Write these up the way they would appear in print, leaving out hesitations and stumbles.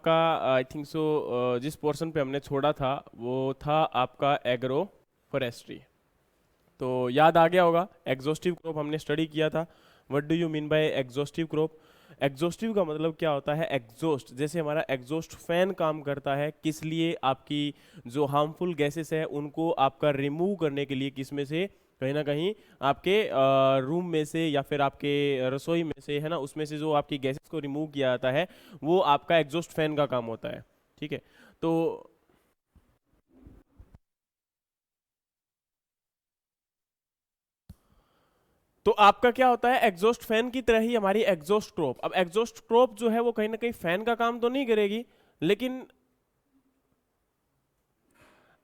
आपका I think so जिस portion पे हमने छोड़ा था वो था आपका एग्रो फॉरेस्ट्री। तो याद आ गया होगा, एग्जॉस्टिव क्रॉप हमने स्टडी किया था। What do you mean by exhaustive crop? Exhaustive का मतलब क्या होता है? एग्जॉस्ट, जैसे हमारा एग्जॉस्ट फैन काम करता है, किस लिए? आपकी जो हार्मफुल गैसेस है उनको आपका रिमूव करने के लिए, किस में से? कहीं ना कहीं आपके रूम में से या फिर आपके रसोई में से, है ना, उसमें से जो आपकी गैसेस को रिमूव किया जाता है वो आपका एग्जॉस्ट फैन का काम होता है। ठीक है। तो तो आपका क्या होता है, एग्जॉस्ट फैन की तरह ही हमारी एग्जॉस्ट क्रॉप। अब एग्जॉस्ट क्रॉप जो है वो कहीं ना कहीं फैन का काम तो नहीं करेगी, लेकिन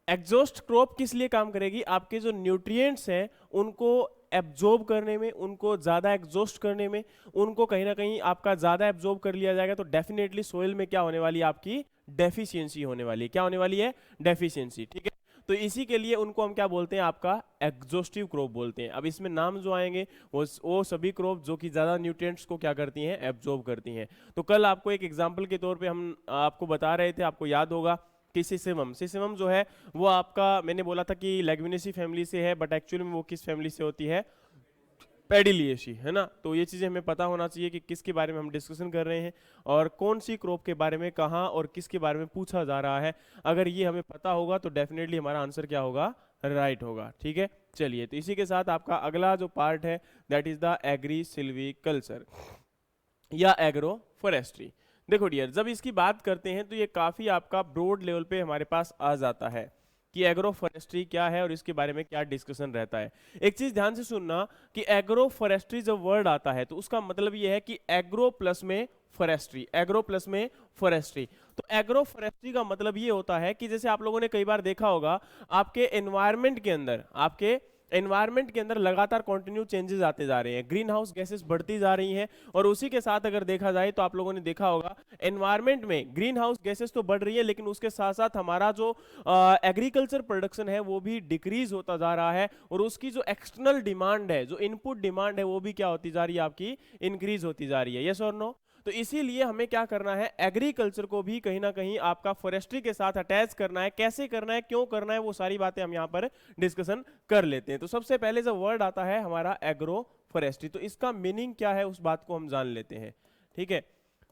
एग्जॉस्ट क्रॉप किस लिए काम करेगी? आपके जो न्यूट्रिएंट्स हैं उनको एब्जॉर्ब करने में, उनको ज्यादा एग्जॉस्ट करने में, उनको कहीं ना कहीं आपका ज्यादा एब्जॉर्ब कर लिया जाएगा। तो डेफिनेटली सोइल में क्या होने वाली है? आपकी डेफिशिएंसी होने वाली है। क्या होने वाली है? डेफिशिएंसी। ठीक है। तो इसी के लिए उनको हम क्या बोलते हैं? आपका एग्जॉस्टिव क्रॉप बोलते हैं। अब इसमें नाम जो आएंगे वो सभी क्रॉप जो कि ज्यादा न्यूट्रिएंट्स को क्या करती हैं? एब्जॉर्ब करती हैं। तो कल आपको एक एग्जांपल के तौर पे हम आपको बता रहे थे, आपको याद होगा कि सिसमम, सिसमम जो है वो आपका, मैंने बोला था कि लेग्यूमिनेसी फैमिली से है, बट एक्चुअली में वो किस फैमिली से होती है? पेडिलिएसी, है ना। तो ये चीजें हमें पता होना चाहिए कि किसके बारे में हम डिस्कशन कर रहे हैं और कौन सी क्रॉप के बारे में कहाँ और किसके बारे में पूछा जा रहा है। अगर ये हमें पता होगा तो डेफिनेटली हमारा आंसर क्या होगा? राइट होगा। ठीक है। चलिए, तो इसी के साथ आपका अगला जो पार्ट है that is the agri silviculture या एग्रो फॉरेस्ट्री। देखो डियर, जब इसकी बात करते हैं तो ये काफी आपका ब्रॉड लेवल पे हमारे पास आ जाता है कि एग्रो फॉरेस्ट्री क्या है और इसके बारे में क्या डिस्कशन रहता है। एक चीज ध्यान से सुनना कि एग्रो फॉरेस्ट्री जब वर्ड आता है तो उसका मतलब ये है कि एग्रो प्लस में फॉरेस्ट्री, एग्रो प्लस में फॉरेस्ट्री। तो एग्रो फॉरेस्ट्री का मतलब ये होता है कि जैसे आप लोगों ने कई बार देखा होगा, आपके एनवायरमेंट के अंदर, आपके एनवायरमेंट के अंदर लगातार कंटिन्यू चेंजेस आते जा रहे हैं, ग्रीन हाउस गैसेस बढ़ती जा रही हैं। और उसी के साथ अगर देखा जाए तो आप लोगों ने देखा होगा एनवायरमेंट में ग्रीन हाउस गैसेस तो बढ़ रही है, लेकिन उसके साथ साथ हमारा जो एग्रीकल्चर प्रोडक्शन है वो भी डिक्रीज होता जा रहा है। और उसकी जो एक्सटर्नल डिमांड है, जो इनपुट डिमांड है, वो भी क्या होती जा रही है? आपकी इंक्रीज होती जा रही है। यस और नो? तो इसीलिए हमें क्या करना है, एग्रीकल्चर को भी कहीं ना कहीं आपका फॉरेस्ट्री के साथ अटैच करना है। कैसे करना है, क्यों करना है, वो सारी बातें हम यहाँ पर डिस्कशन कर लेते हैं। तो सबसे पहले जब वर्ड आता है हमारा एग्रो फॉरेस्ट्री, तो इसका मीनिंग क्या है उस बात को हम जान लेते हैं। ठीक है।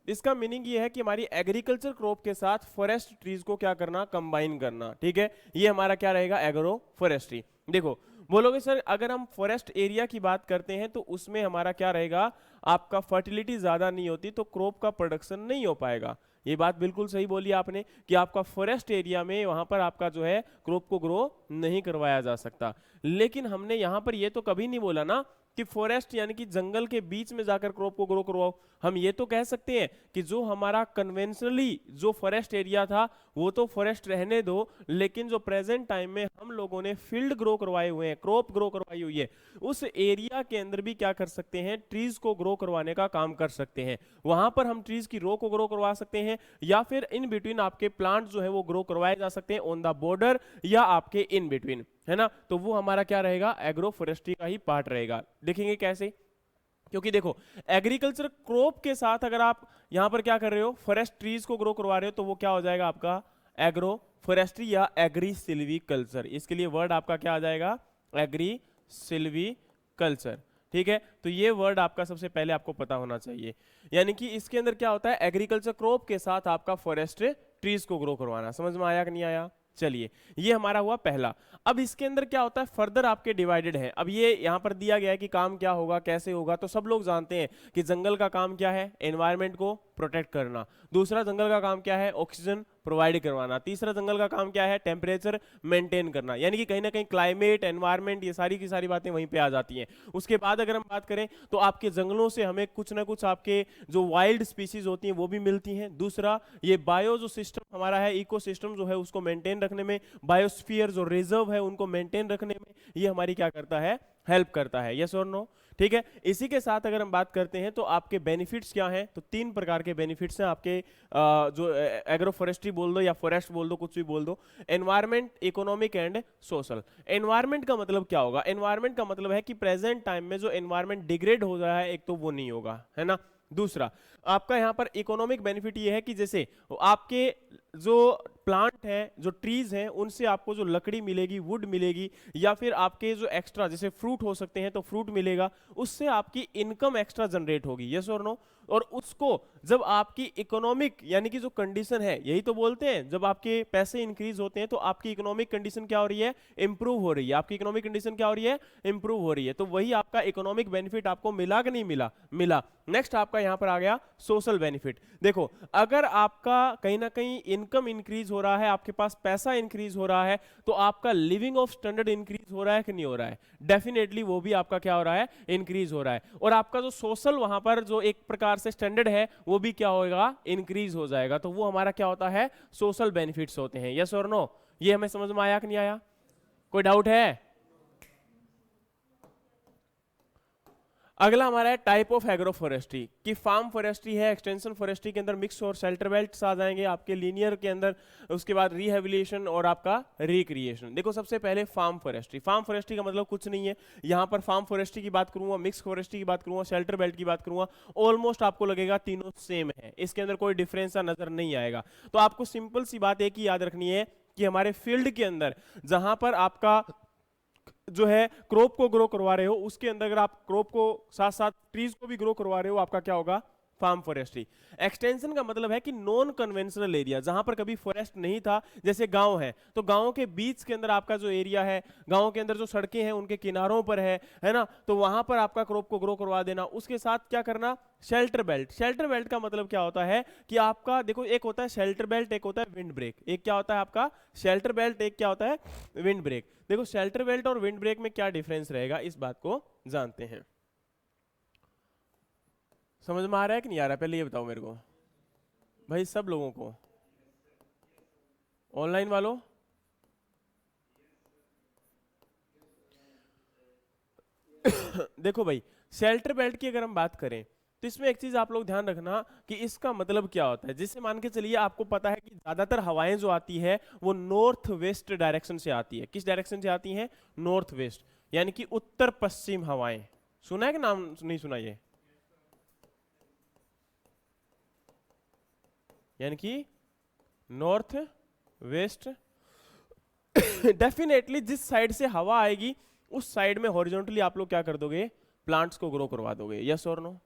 इसका मीनिंग ये है कि हमारी एग्रीकल्चर क्रॉप के साथ फॉरेस्ट ट्रीज को क्या करना? कंबाइन करना। ठीक है। ये हमारा क्या रहेगा? Agro forestry. देखो, बोलोगे सर अगर हम फॉरेस्ट एरिया की बात करते हैं तो उसमें हमारा क्या रहेगा? आपका फर्टिलिटी ज्यादा नहीं होती तो क्रॉप का प्रोडक्शन नहीं हो पाएगा। ये बात बिल्कुल सही बोली आपने कि आपका फॉरेस्ट एरिया में वहां पर आपका जो है क्रॉप को ग्रो नहीं करवाया जा सकता। लेकिन हमने यहां पर ये तो कभी नहीं बोला ना कि फॉरेस्ट यानी कि जंगल के बीच में जाकर क्रॉप को ग्रो करवाओ। हम ये तो कह सकते हैं कि जो हमारा कन्वेंशनली जो फॉरेस्ट एरिया था वो तो फॉरेस्ट रहने दो, लेकिन जो प्रेजेंट टाइम में हम लोगों ने फील्ड ग्रो करवाए हुए हैं, क्रॉप ग्रो करवाई हुई है, उस एरिया के अंदर भी क्या कर सकते हैं? ट्रीज को ग्रो करवाने का काम कर सकते हैं। वहां पर हम ट्रीज की रो को ग्रो करवा सकते हैं या फिर इन बिटवीन आपके प्लांट जो है वो ग्रो करवाए जा सकते हैं ऑन द बॉर्डर या आपके इन बिटवीन, है ना। तो वो हमारा क्या रहेगा? एग्रो फॉरेस्ट्री का ही पार्ट रहेगा। देखेंगे कैसे? क्योंकि देखो, एग्रीकल्चर क्रॉप के साथ अगर आप यहां पर क्या कर रहे हो? फॉरेस्ट ट्रीज को ग्रो करवा रहे हो, तो वो क्या हो जाएगा आपका? एग्रो फॉरेस्ट्री या एग्री सिल्वी कल्चर। इसके लिए वर्ड आपका क्या आ जाएगा? Agri silviculture. ठीक है। तो ये वर्ड आपका सबसे पहले आपको पता होना चाहिए। यानी कि इसके अंदर क्या होता है? एग्रीकल्चर क्रॉप के साथ आपका फॉरेस्ट ट्रीज को ग्रो करवाना। समझ में आया कि नहीं आया? चलिए, ये हमारा हुआ पहला। अब इसके अंदर क्या होता है? फर्दर आपके डिवाइडेड है। अब ये यहां पर दिया गया है कि काम क्या होगा, कैसे होगा। तो सब लोग जानते हैं कि जंगल का काम क्या है? एनवायरमेंट को प्रोटेक्ट करना। दूसरा, जंगल का काम क्या है? ऑक्सीजन प्रोवाइड करवाना। तीसरा, जंगल का काम क्या है? टेम्परेचर मेंटेन करना। यानी कि कहीं ना कहीं क्लाइमेट, एनवायरमेंट, ये सारी की सारी बातें वहीं पे आ जाती हैं। उसके बाद अगर हम बात करें तो आपके जंगलों से हमें कुछ ना कुछ आपके जो वाइल्ड स्पीसीज होती हैं वो भी मिलती हैं। दूसरा, ये बायो जो सिस्टम हमारा है, इकोसिस्टम जो है उसको मेंटेन रखने में, बायोस्फीयर जो रिजर्व है उनको मेंटेन रखने में ये हमारी क्या करता है? हेल्प करता है। यस और नो? ठीक है। इसी के साथ अगर हम बात करते हैं तो आपके बेनिफिट्स क्या हैं, तो तीन प्रकार के बेनिफिट्स हैं आपके जो एग्रो फॉरेस्ट्री बोल दो या फॉरेस्ट बोल दो, कुछ भी बोल दो। Environment, economic and social. Environment का मतलब क्या होगा? एनवायरमेंट का मतलब है कि प्रेजेंट टाइम में जो एनवायरमेंट डिग्रेड हो रहा है, एक तो वो नहीं होगा, है ना। दूसरा आपका यहाँ पर इकोनॉमिक बेनिफिट ये है कि जैसे आपके जो प्लांट हैं, जो ट्रीज हैं, उनसे आपको जो लकड़ी मिलेगी, वुड मिलेगी, या फिर आपके जो एक्स्ट्रा जैसे फ्रूट हो सकते हैं तो फ्रूट मिलेगा, उससे आपकी इनकम एक्स्ट्रा जनरेट होगी। यस और नो? और उसको जब आपकी इकोनॉमिक यानी कि जो कंडीशन है, यही तो बोलते हैं जब आपके पैसे इंक्रीज होते हैं तो आपकी इकोनॉमिक कंडीशन क्या हो रही है? इंप्रूव हो रही है। आपकी इकोनॉमिक कंडीशन क्या हो रही है? इंप्रूव हो रही है। तो वही आपका इकोनॉमिक बेनिफिट आपको मिला कि नहीं मिला? मिला। नेक्स्ट आपका यहां पर आ गया सोशल बेनिफिट। देखो, अगर आपका कहीं ना कहीं इनकम इंक्रीज हो रहा है, आपके पास पैसा इंक्रीज हो रहा है, तो आपका लिविंग ऑफ स्टैंडर्ड इंक्रीज हो रहा है कि नहीं हो रहा है? डेफिनेटली वो भी आपका क्या हो रहा है? इंक्रीज हो रहा है। और आपका जो सोशल वहां पर जो एक प्रकार से स्टैंडर्ड है वो भी क्या होगा? इंक्रीज हो जाएगा। तो वो हमारा क्या होता है? सोशल बेनिफिट्स होते हैं। यस और नो? ये हमें समझ में आया कि नहीं आया? कोई डाउट है? अगला हमारा है टाइप ऑफ एग्रो फॉरेस्ट्री, कि फार्म फॉरेस्ट्री है, एक्सटेंशन फॉरेस्ट्री के अंदर मिक्स और शेल्टर बेल्ट्स आ जाएंगे आपके, लीनियर के अंदर, उसके बाद रिहेबिलिटेशन और आपका रिक्रिएशन। देखो सबसे पहले फार्म फॉरेस्ट्री। फार्म फॉरेस्ट्री का मतलब कुछ नहीं है, यहाँ पर फार्म फॉरेस्ट्री की बात करूंगा, मिक्स फॉरेस्ट्री की बात करूंगा, शेल्टर बेल्ट की बात करूंगा, ऑलमोस्ट आपको लगेगा तीनों सेम है, इसके अंदर कोई डिफरेंस नजर नहीं आएगा। तो आपको सिंपल सी बात एक ही याद रखनी है कि हमारे फील्ड के अंदर जहां पर आपका जो है क्रॉप को ग्रो करवा रहे हो, उसके अंदर अगर आप क्रॉप को साथ साथ ट्रीज को भी ग्रो करवा रहे हो, आपका क्या होगा? Farm forestry. एक्सटेंशन का मतलब है कि नॉन कन्वेंशनल एरिया, जहां पर कभी फॉरेस्ट नहीं था, जैसे गांव है तो गांव के बीच के अंदर आपका जो एरिया है, गांव के अंदर जो सड़कें हैं उनके किनारों पर है ना, तो वहां पर आपका क्रॉप को ग्रो करवा देना। उसके साथ क्या करना? Shelter belt. शेल्टर बेल्ट का मतलब क्या होता है कि आपका देखो, एक होता है शेल्टर बेल्ट, एक होता है विंड ब्रेक। एक क्या होता है आपका? शेल्टर बेल्ट, एक क्या होता है? Wind break. देखो शेल्टर बेल्ट और विंड ब्रेक में क्या डिफरेंस रहेगा, इस बात को जानते हैं। समझ में आ रहा है कि नहीं आ रहा है? पहले ये बताओ मेरे को भाई, सब लोगों को, ऑनलाइन वालों। देखो भाई, शेल्टर बेल्ट की अगर हम बात करें तो इसमें एक चीज आप लोग ध्यान रखना कि इसका मतलब क्या होता है। जैसे मान के चलिए आपको पता है कि ज्यादातर हवाएं जो आती है वो नॉर्थ वेस्ट डायरेक्शन से आती है। किस डायरेक्शन से आती हैं? नॉर्थ वेस्ट, यानी कि उत्तर पश्चिम हवाएं। सुना है कि नाम नहीं सुना? ये यानी कि नॉर्थ वेस्ट। डेफिनेटली जिस साइड से हवा आएगी उस साइड में हॉरिजॉन्टली आप लोग क्या कर दोगे? प्लांट्स को ग्रो करवा दोगे। यस और नो?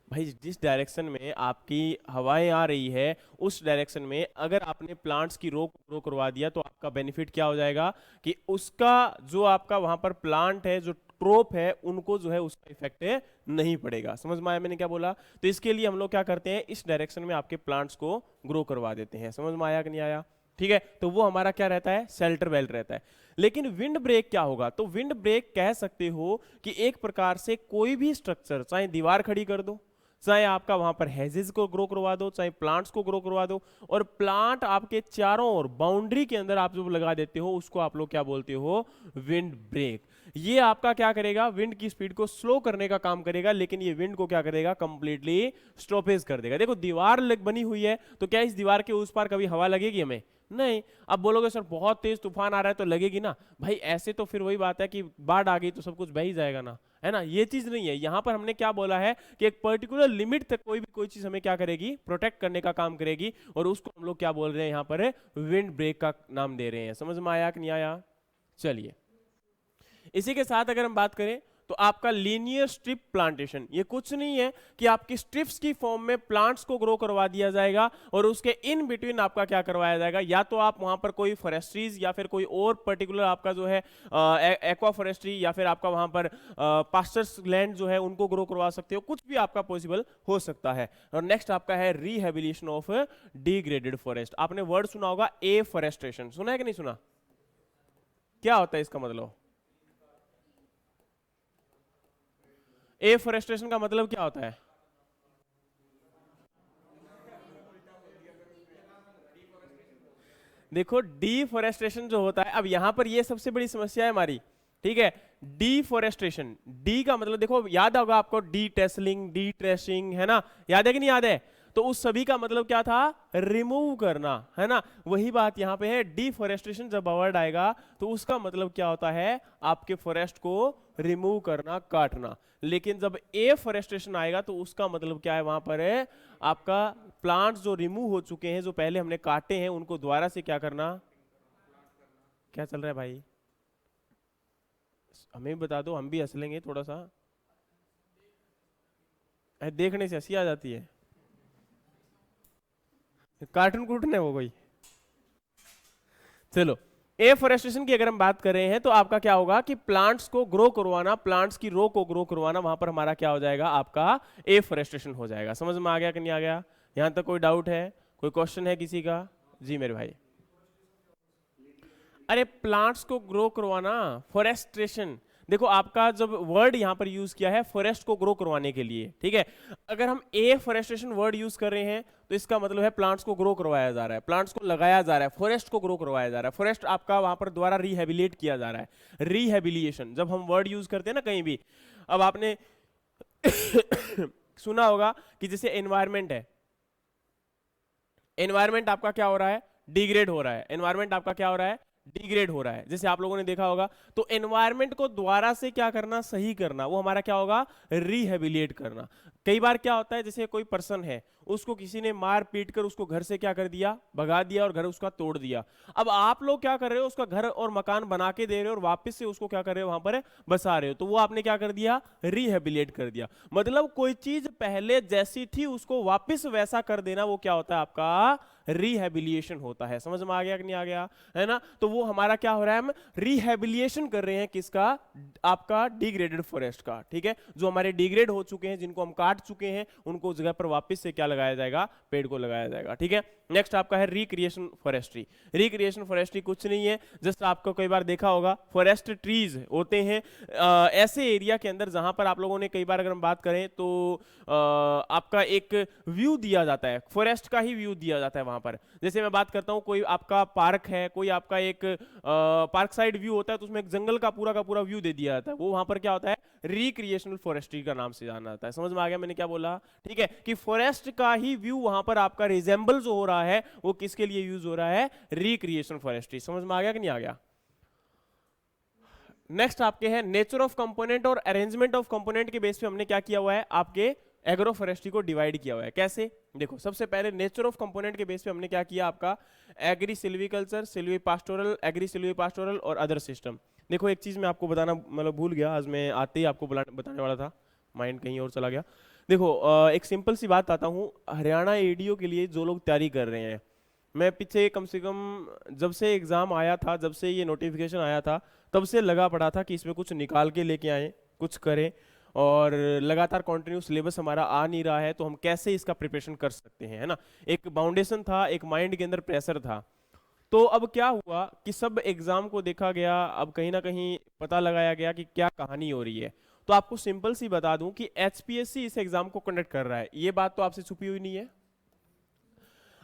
भाई जिस डायरेक्शन में आपकी हवाएं आ रही है उस डायरेक्शन में अगर आपने प्लांट्स की रो ग्रो करवा दिया तो आपका बेनिफिट क्या हो जाएगा कि उसका जो आपका वहां पर प्लांट है, जो ट्रोप है, उनको जो है उसका इफेक्ट नहीं पड़ेगा। समझ में आया मैंने क्या बोला? तो इसके लिए हम लोग क्या करते हैं? इस डायरेक्शन में आपके प्लांट्स को ग्रो करवा देते हैं। समझ में आया कि नहीं आया? ठीक है, तो वो हमारा क्या रहता है? शेल्टर बेल्ट रहता है। लेकिन विंड ब्रेक क्या होगा? तो विंड ब्रेक कह सकते हो कि एक प्रकार से कोई भी स्ट्रक्चर, चाहे दीवार खड़ी कर दो, चाहे आपका वहां पर हेजेस को ग्रो करवा दो, चाहे प्लांट्स को ग्रो करवा दो, और प्लांट आपके चारों ओर बाउंड्री के अंदर आप जो लगा देते हो उसको आप लोग क्या बोलते हो? Wind break. ये आपका क्या करेगा? विंड की स्पीड को स्लो करने का काम करेगा, लेकिन ये विंड को क्या करेगा? कंप्लीटली स्टॉपेज कर देगा। देखो दीवार बनी हुई है तो क्या इस दीवार के उस पार कभी हवा लगेगी? हमें नहीं। अब बोलोगे सर बहुत तेज तूफान आ रहा है तो लगेगी ना। भाई ऐसे तो फिर वही बात है कि बाढ़ आ गई तो सब कुछ बह ही जाएगा ना, है ना? ये चीज नहीं है। यहां पर हमने क्या बोला है कि एक पर्टिकुलर लिमिट तक कोई चीज हमें क्या करेगी? प्रोटेक्ट करने का काम करेगी, और उसको हम लोग क्या बोल रहे हैं यहां पर? विंड ब्रेक का नाम दे रहे हैं। समझ में आया कि नहीं आया? चलिए, इसी के साथ अगर हम बात करें तो आपका लीनियर स्ट्रिप प्लांटेशन, ये कुछ नहीं है कि आपकी स्ट्रिप्स की फॉर्म में प्लांट्स को ग्रो करवा दिया जाएगा और उसके इन बिटवीन आपका क्या करवाया जाएगा? या तो आप वहां पर कोई फॉरेस्ट्रीज या फिर कोई और पर्टिकुलर आपका जो है एक्वा फॉरेस्ट्री या फिर आपका वहां पर पास्चर्स लैंड जो है उनको ग्रो करवा सकते हो। कुछ भी आपका पॉसिबल हो सकता है। और नेक्स्ट आपका है रिहेबिलिटेशन ऑफ डिग्रेडेड फॉरेस्ट। आपने वर्ड सुना होगा एफॉरेस्टेशन, सुना है कि नहीं सुना? क्या होता है इसका मतलब? एफॉरेस्टेशन का मतलब क्या होता है? देखो डीफॉरेस्टेशन जो होता है, अब यहां पर ये सबसे बड़ी समस्या है हमारी, ठीक है? डीफॉरेस्टेशन, डी का मतलब देखो याद होगा आपको, डी टेसलिंग, डी ट्रेसिंग, है ना? याद है कि नहीं याद है? तो उस सभी का मतलब क्या था, रिमूव करना, है ना। वही बात यहाँ पे है, डिफॉरेस्टेशन जब वर्ड आएगा तो उसका मतलब क्या होता है, आपके फॉरेस्ट को रिमूव करना, काटना। लेकिन जब एफॉरेस्टेशन आएगा तो उसका मतलब क्या है, वहां पर है आपका प्लांट्स जो रिमूव हो चुके हैं, जो पहले हमने काटे हैं, उनको दोबारा से क्या करना। क्या चल रहा है भाई, हमें भी बता दो, हम भी हंस लेंगे थोड़ा सा। देखने से हंसी आ जाती है, कार्टून कूटन है वो कोई। चलो, एफॉरेस्टेशन की अगर हम बात कर रहे हैं तो आपका क्या होगा कि प्लांट्स को ग्रो करवाना, प्लांट्स की रो को ग्रो करवाना, वहां पर हमारा क्या हो जाएगा, आपका एफॉरेस्टेशन हो जाएगा। समझ में आ गया कि नहीं आ गया, यहां तक कोई डाउट है, कोई क्वेश्चन है किसी का? जी मेरे भाई। अरे प्लांट्स को ग्रो करवाना, फॉरेस्ट्रेशन। देखो आपका जब वर्ड यहां पर यूज किया है फॉरेस्ट को ग्रो करवाने के लिए, ठीक है। अगर हम ए फॉरेस्ट्रेशन वर्ड यूज कर रहे हैं तो इसका मतलब है प्लांट्स को ग्रो करवाया जा रहा है, प्लांट्स को लगाया जा रहा है, फॉरेस्ट को ग्रो करवाया जा रहा है। फॉरेस्ट आपका वहां पर दोबारा रिहेबिलिएट किया जा रहा है। रिहेबिलिएशन जब हम वर्ड यूज करते हैं ना कहीं भी, अब आपने सुना होगा कि जैसे एनवायरमेंट है, एनवायरमेंट आपका क्या हो रहा है, डिग्रेड हो रहा है। एनवायरमेंट आपका क्या हो रहा है, डिग्रेड हो रहा है, जैसे आप लोगों ने देखा होगा। तो एनवायरमेंट को दोबारा से क्या करना, सही करना, वो हमारा क्या होगा, रिहेबिलिएट करना। कई बार क्या होता है, जैसे कोई पर्सन है, उसको किसी ने मार पीट कर उसको घर से क्या कर दिया, भगा दिया, और घर उसका तोड़ दिया। अब आप लोग क्या कर रहे हो, उसका घर और मकान बना के दे रहे हो और वापस से उसको क्या कर रहे हो, वहां पर बसा रहे हो। तो वो आपने क्या कर दिया, रिहेबिलिएट कर दिया। मतलब कोई चीज पहले जैसी थी उसको वापस वैसा कर देना, वो क्या होता है, आपका रिहेबिलिएशन होता है। समझ में आ गया कि नहीं आ गया, है ना। तो वो हमारा क्या हो रहा है, हम रिहेबिलिएशन कर रहे हैं किसका, आपका डिग्रेडेड फॉरेस्ट का, ठीक है। जो हमारे डिग्रेड हो चुके हैं, जिनको हम काट चुके हैं, उनको जगह पर वापस से क्या लगाया जाएगा, पेड़ को लगाया जाएगा, ठीक है। नेक्स्ट आपका है रिक्रिएशन फॉरेस्ट्री। रिक्रिएशन फॉरेस्ट्री कुछ नहीं है, जस्ट आपको कई बार देखा होगा, फॉरेस्ट ट्रीज होते हैं ऐसे एरिया के अंदर जहां पर आप लोगों ने कई बार अगर हम बात करें तो आपका एक व्यू दिया जाता है, फॉरेस्ट का ही व्यू दिया जाता है वहां पर। जैसे मैं बात करता हूं, कोई आपका पार्क है, कोई आपका एक पार्क साइड व्यू होता है, तो उसमें एक जंगल का पूरा व्यू दे दिया जाता है, वो वहां पर क्या होता है, रिक्रिएशनल फॉरेस्ट्री का नाम से जाना जाता है। समझ में आ गया मैंने क्या बोला, ठीक है, कि फॉरेस्ट का ही व्यू वहां पर आपका रिजेंबल जो हो रहा है, वो किसके लिए यूज हो रहा है, रिक्रिएशनल फॉरेस्ट्री। समझ में आ गया कि नहीं आ गया। नेक्स्ट आपके है नेचर ऑफ कंपोनेंट और अरेंजमेंट ऑफ कंपोनेंट के बेस पे हमने क्या किया हुआ है, आपके एग्रो फॉरेस्ट्री को डिवाइड किया हुआ है। कैसे, देखो सबसे पहले नेचर ऑफ कंपोनेंट के बेस पे हमने क्या किया, आपका agri silviculture, silvipastoral, agri silvipastoral और अदर सिस्टम। देखो एक चीज मैं आपको बताना मतलब भूल गया, आज मैं आते ही आपको बताने वाला था, माइंड कहीं और चला गया। देखो एक सिंपल सी बात आता हूँ, हरियाणा एडीओ के लिए जो लोग तैयारी कर रहे हैं, मैं पीछे कम से कम जब से एग्जाम आया था, जब से ये नोटिफिकेशन आया था, तब से लगा पड़ा था कि इसमें कुछ निकाल के लेके आए, कुछ करें, और लगातार कंटिन्यू सिलेबस हमारा आ नहीं रहा है, तो हम कैसे इसका प्रिपरेशन कर सकते हैं, है ना। एक बाउंडेशन था, एक माइंड के अंदर प्रेशर था। तो अब क्या हुआ कि सब एग्जाम को देखा गया, अब कहीं ना कहीं पता लगाया गया कि क्या कहानी हो रही है। तो आपको सिंपल सी बता दूं कि एचपीएससी इस एग्जाम को कंडक्ट कर रहा है, ये बात तो आपसे छुपी हुई नहीं है।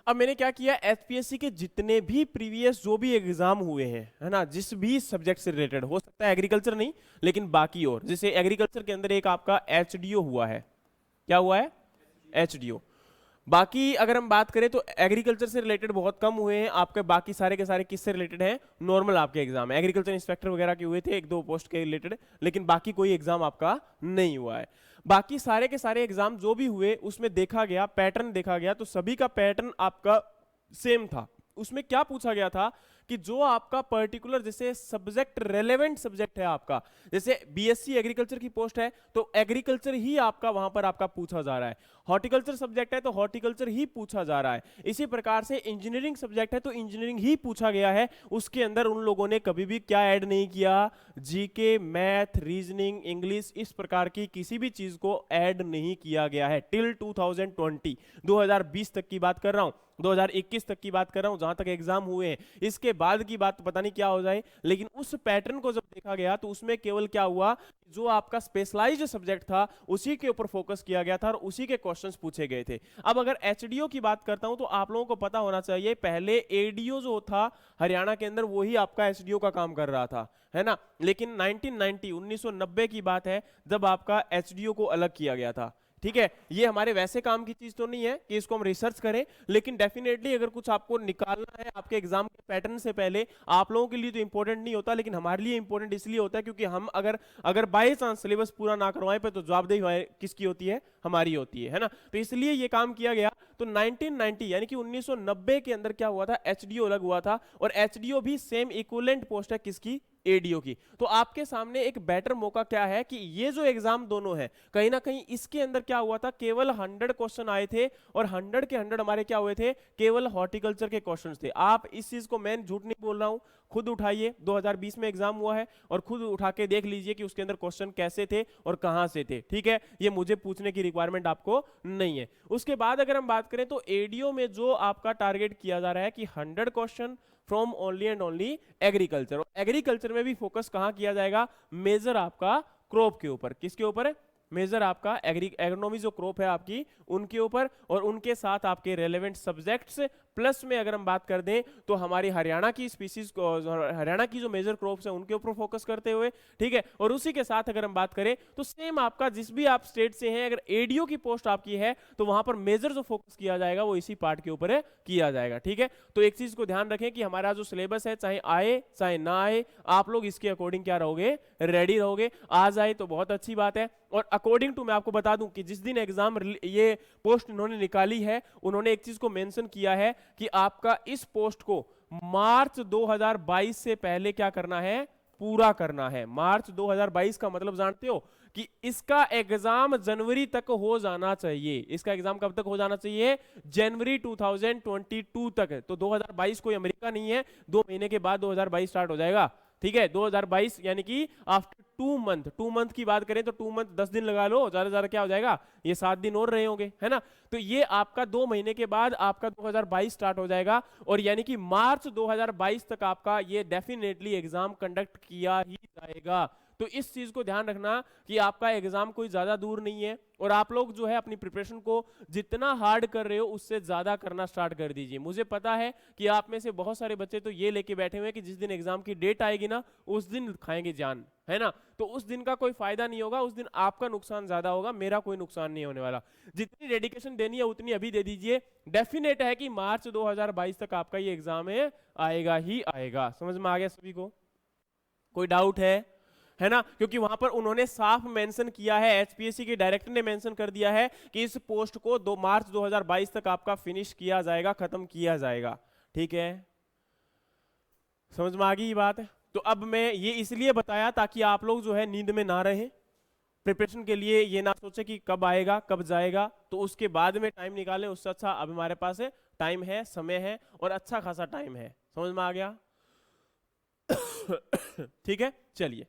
अब मैंने क्या किया, एचपीएससी के जितने भी प्रीवियस जो भी एग्जाम हुए हैं, है ना, जिस भी सब्जेक्ट से रिलेटेड, हो सकता है एग्रीकल्चर नहीं लेकिन बाकी और, जैसे एग्रीकल्चर के अंदर एक आपका एचडीओ हुआ है, क्या हुआ है, एचडीओ। बाकी अगर हम बात करें तो एग्रीकल्चर से रिलेटेड बहुत कम हुए हैं आपके, बाकी सारे के सारे किससे रिलेटेड हैं, नॉर्मल आपके एग्जाम है। एग्रीकल्चर इंस्पेक्टर वगैरह के हुए थे एक दो पोस्ट के रिलेटेड, लेकिन बाकी कोई एग्जाम आपका नहीं हुआ है। बाकी सारे के सारे एग्जाम जो भी हुए उसमें देखा गया, पैटर्न देखा गया, तो सभी का पैटर्न आपका सेम था। उसमें क्या पूछा गया था कि जो आपका पर्टिकुलर जैसे सब्जेक्ट रेलेवेंट सब्जेक्ट है आपका, जैसे बीएससी एग्रीकल्चर की पोस्ट है तो एग्रीकल्चर ही आपका वहां पर आपका पूछा जा रहा है, हॉर्टिकल्चर सब्जेक्ट है तो हॉर्टिकल्चर ही पूछा जा रहा है, इसी प्रकार से इंजीनियरिंग सब्जेक्ट है तो इंजीनियरिंग ही पूछा गया है। उसके अंदर उन लोगों ने कभी भी क्या ऐड नहीं किया, जीके, मैथ, रीजनिंग, इंग्लिश, इस प्रकार की किसी भी चीज को ऐड नहीं किया गया है टिल 2020, 2020 तक की बात कर रहा हूं, 2021 तक की बात कर रहा हूं, जहां तक एग्जाम हुए हैं। इसके बाद की बात तो पता नहीं क्या हो जाए, लेकिन उस पैटर्न को जब देखा गया तो उसमें केवल क्या हुआ, जो आपका स्पेशलाइज्ड सब्जेक्ट था उसी के ऊपर फोकस किया गया था और उसी के क्वेश्चंस पूछे गए थे। अब अगर एचडीओ की बात करता हूं तो आप लोगों को पता होना चाहिए, पहले एडीओ जो था हरियाणा के अंदर वही आपका एचडीओ का काम कर रहा था, है ना। लेकिन 1990 की बात है जब आपका एचडीओ को अलग किया गया था। ठीक है, ये हमारे वैसे काम की चीज तो नहीं है कि इसको हम रिसर्च करें, लेकिन डेफिनेटली अगर कुछ आपको निकालना है आपके एग्जाम के पैटर्न से पहले, आप लोगों के लिए तो इंपॉर्टेंट नहीं होता, लेकिन हमारे लिए इंपॉर्टेंट इसलिए होता है क्योंकि हम अगर अगर बाय चांस सिलेबस पूरा ना करवाएं पे तो जवाबदेही किसकी होती है हमारी है ना। तो इसलिए ये काम किया गया। तो 1990 यानी कि 1990 के अंदर क्या हुआ था, एचडीओ अलग हुआ था, और एचडीओ भी सेम इक्विवेलेंट पोस्ट है किसकी, एडीओ की। तो आपके सामने एक बेटर मौका क्या है कि ये जो एग्जाम दोनों है कहीं ना कहीं इसके अंदर क्या हुआ था, केवल 100 क्वेश्चन आए थे, और 100 के 100 हमारे क्या हुए थे, केवल हॉर्टिकल्चर के क्वेश्चंस थे। आप इस चीज को, मैं झूठ नहीं बोल रहा हूं, खुद उठाइए, 2020 में एग्जाम हुआ है और खुद उठा के देख लीजिए कि उसके अंदर क्वेश्चन कैसे थे और कहां से थे, ठीक है। ये मुझे पूछने की रिक्वायरमेंट आपको नहीं है। उसके बाद अगर हम बात करें तो एडीओ में जो आपका टारगेट किया जा रहा है कि 100 question from only and only agriculture. और एग्रीकल्चर में भी फोकस कहां किया जाएगा, मेजर आपका क्रॉप के ऊपर। किसके ऊपर है, मेजर आपका एग्रोनॉमी जो क्रॉप है आपकी उनके ऊपर, और उनके साथ आपके रेलेवेंट सब्जेक्ट्स, प्लस में अगर हम बात कर दें तो हमारी हरियाणा की स्पीसीज, हरियाणा की जो मेजर क्रॉप्स है उनके ऊपर फोकस करते हुए, ठीक है। और उसी के साथ अगर हम बात करें तो सेम आपका जिस भी आप स्टेट से हैं, अगर एडीओ की पोस्ट आपकी है तो वहां पर मेजर जो फोकस किया जाएगा वो इसी पार्ट के ऊपर किया जाएगा, ठीक है। तो एक चीज को ध्यान रखें कि हमारा जो सिलेबस है, चाहे आए चाहे ना आए, आप लोग इसके अकॉर्डिंग क्या रहोगे, रेडी रहोगे। आ जाए तो बहुत अच्छी बात है। और अकॉर्डिंग टू, मैं आपको बता दूं कि जिस दिन एग्जाम ये पोस्ट इन्होंने निकाली है, उन्होंने एक चीज को मेंशन किया है कि आपका इस पोस्ट को मार्च 2022 से पहले क्या करना है, पूरा करना है। मार्च 2022 का मतलब जानते हो कि इसका एग्जाम जनवरी तक हो जाना चाहिए। इसका एग्जाम कब तक हो जाना चाहिए, जनवरी 2022 तक। तो 2022 कोई अमेरिका नहीं है, 2 महीने के बाद 2022 स्टार्ट हो जाएगा, ठीक है। 2022 यानी कि आफ्टर 2 मंथ की बात करें तो 2 मंथ 10 दिन लगा लो, ज्यादा ज्यादा क्या हो जाएगा, ये 7 दिन और रहे होंगे, है ना। तो ये आपका 2 महीने के बाद आपका 2022 स्टार्ट हो जाएगा, और यानी कि मार्च 2022 तक आपका ये डेफिनेटली एग्जाम कंडक्ट किया ही जाएगा। तो इस चीज को ध्यान रखना कि आपका एग्जाम कोई ज्यादा दूर नहीं है, और आप लोग जो है अपनी प्रिपरेशन को जितना हार्ड कर रहे हो उससे ज्यादा करना स्टार्ट कर दीजिए। मुझे पता है कि आप में से बहुत सारे बच्चे तो ये लेके बैठे हुए हैं कि जिस दिन एग्जाम की डेट आएगी ना उस दिन खाएंगे जान, है ना। तो उस दिन का कोई फायदा नहीं होगा, उस दिन आपका नुकसान ज्यादा होगा, मेरा कोई नुकसान नहीं होने वाला। जितनी डेडिकेशन देनी है उतनी अभी दे दीजिए। डेफिनेट है कि मार्च 2022 तक आपका ये एग्जाम है आएगा ही आएगा। समझ में आ गया सभी को, कोई डाउट है ना। क्योंकि वहां पर उन्होंने साफ मेंशन किया है, एचपीएससी के डायरेक्टर ने मेंशन कर दिया है कि इस पोस्ट को 2 मार्च 2022 तक आपका फिनिश किया जाएगा, खत्म किया जाएगा, ठीक है। समझ में आ गई ये बात है। तो अब मैं ये इसलिए बताया ताकि आप लोग जो है नींद में ना रहे, प्रिपरेशन के लिए ये ना सोचे कि कब आएगा कब जाएगा, तो उसके बाद में टाइम निकालें। उससे अच्छा अब हमारे पास है, टाइम है, समय है, और अच्छा खासा टाइम है। समझ में आ गया ठीक है। चलिए,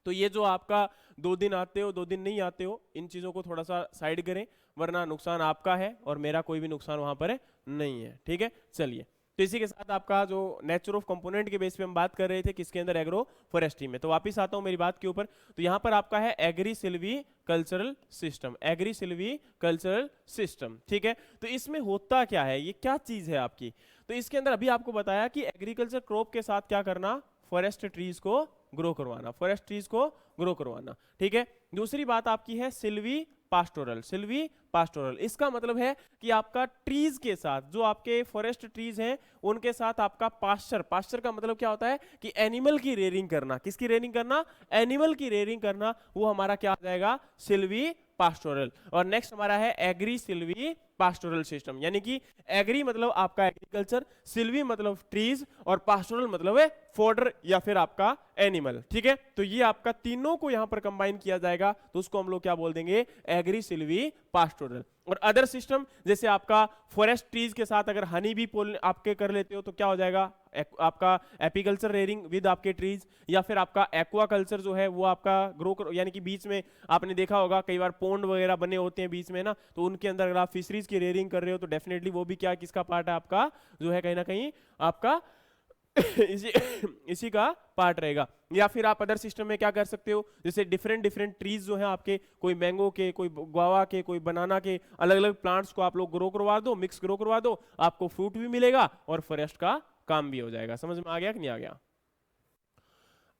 तो ये जो आपका 2 दिन आते हो 2 दिन नहीं आते हो, इन चीजों को थोड़ा सा साइड करें, वरना नुकसान आपका है और मेरा कोई भी नुकसान वहां पर नहीं है, ठीक है। चलिए, तो इसी के साथ आपका जो नेचर ऑफ कंपोनेंट के बेस पे हम बात कर रहे थे किसके अंदर, एग्रो फॉरेस्ट्री में। तो वापिस आता हूं मेरी बात के ऊपर। तो यहां पर आपका है agri silvicultural system, agri silvicultural system, ठीक है। तो इसमें होता क्या है, ये क्या चीज है आपकी। तो इसके अंदर अभी आपको बताया कि एग्रीकल्चर क्रॉप के साथ क्या करना, फॉरेस्ट ट्रीज को ग्रो करवाना, फॉरेस्ट ट्रीज को ग्रो करवाना, ठीक है। दूसरी बात आपकी है सिल्वी पास्टोरल, सिल्वी पास्टोरल। इसका मतलब है कि आपका ट्रीज के साथ, जो आपके फॉरेस्ट ट्रीज हैं उनके साथ आपका पास्चर, पास्चर का मतलब क्या होता है कि एनिमल की रेयरिंग करना। किसकी रेयरिंग करना, एनिमल की रेयरिंग करना, वो हमारा क्या आ जाएगा, सिल्वी पास्टोरल। और नेक्स्ट हमारा है एग्री सिल्वी पास्टोरल सिस्टम, यानी कि एग्री मतलब आपका एग्रीकल्चर, सिल्वी मतलब ट्रीज, और पास्टोरल मतलब है फॉडर या फिर आपका एनिमल, ठीक है। तो ये आपका तीनों को यहां पर कंबाइन किया जाएगा, तो उसको हम लोग क्या बोल देंगे, एग्री सिल्वी पास्टोरल। और अदर सिस्टम जैसे आपका फॉरेस्ट ट्रीज के साथ अगर हनी भी पोल आपके कर लेते हो तो क्या हो जाएगा, आपका एपीकल्चर रेयरिंग विद आपके ट्रीज, या फिर आपका एक्वा कल्चर जो है वो आपका ग्रो यानी कि बीच में आपने देखा होगा कई बार पोंड वगैरह बने होते हैं बीच में ना, तो उनके अंदर अगर आप फिशरीज की रेयरिंग कर रहे हो तो डेफिनेटली वो भी क्या किसका पार्ट है, आपका जो है कहीं ना कहीं आपका इसी का पार्ट रहेगा। या फिर आप अदर सिस्टम में क्या कर सकते हो, जैसे डिफरेंट डिफरेंट ट्रीज जो हैं आपके, कोई मैंगो के, कोई गुआवा के, कोई बनाना के, अलग अलग प्लांट्स को आप लोग ग्रो करवा दो, मिक्स ग्रो करवा दो, आपको फ्रूट भी मिलेगा और फॉरेस्ट का काम भी हो जाएगा। समझ में आ गया कि नहीं आ गया।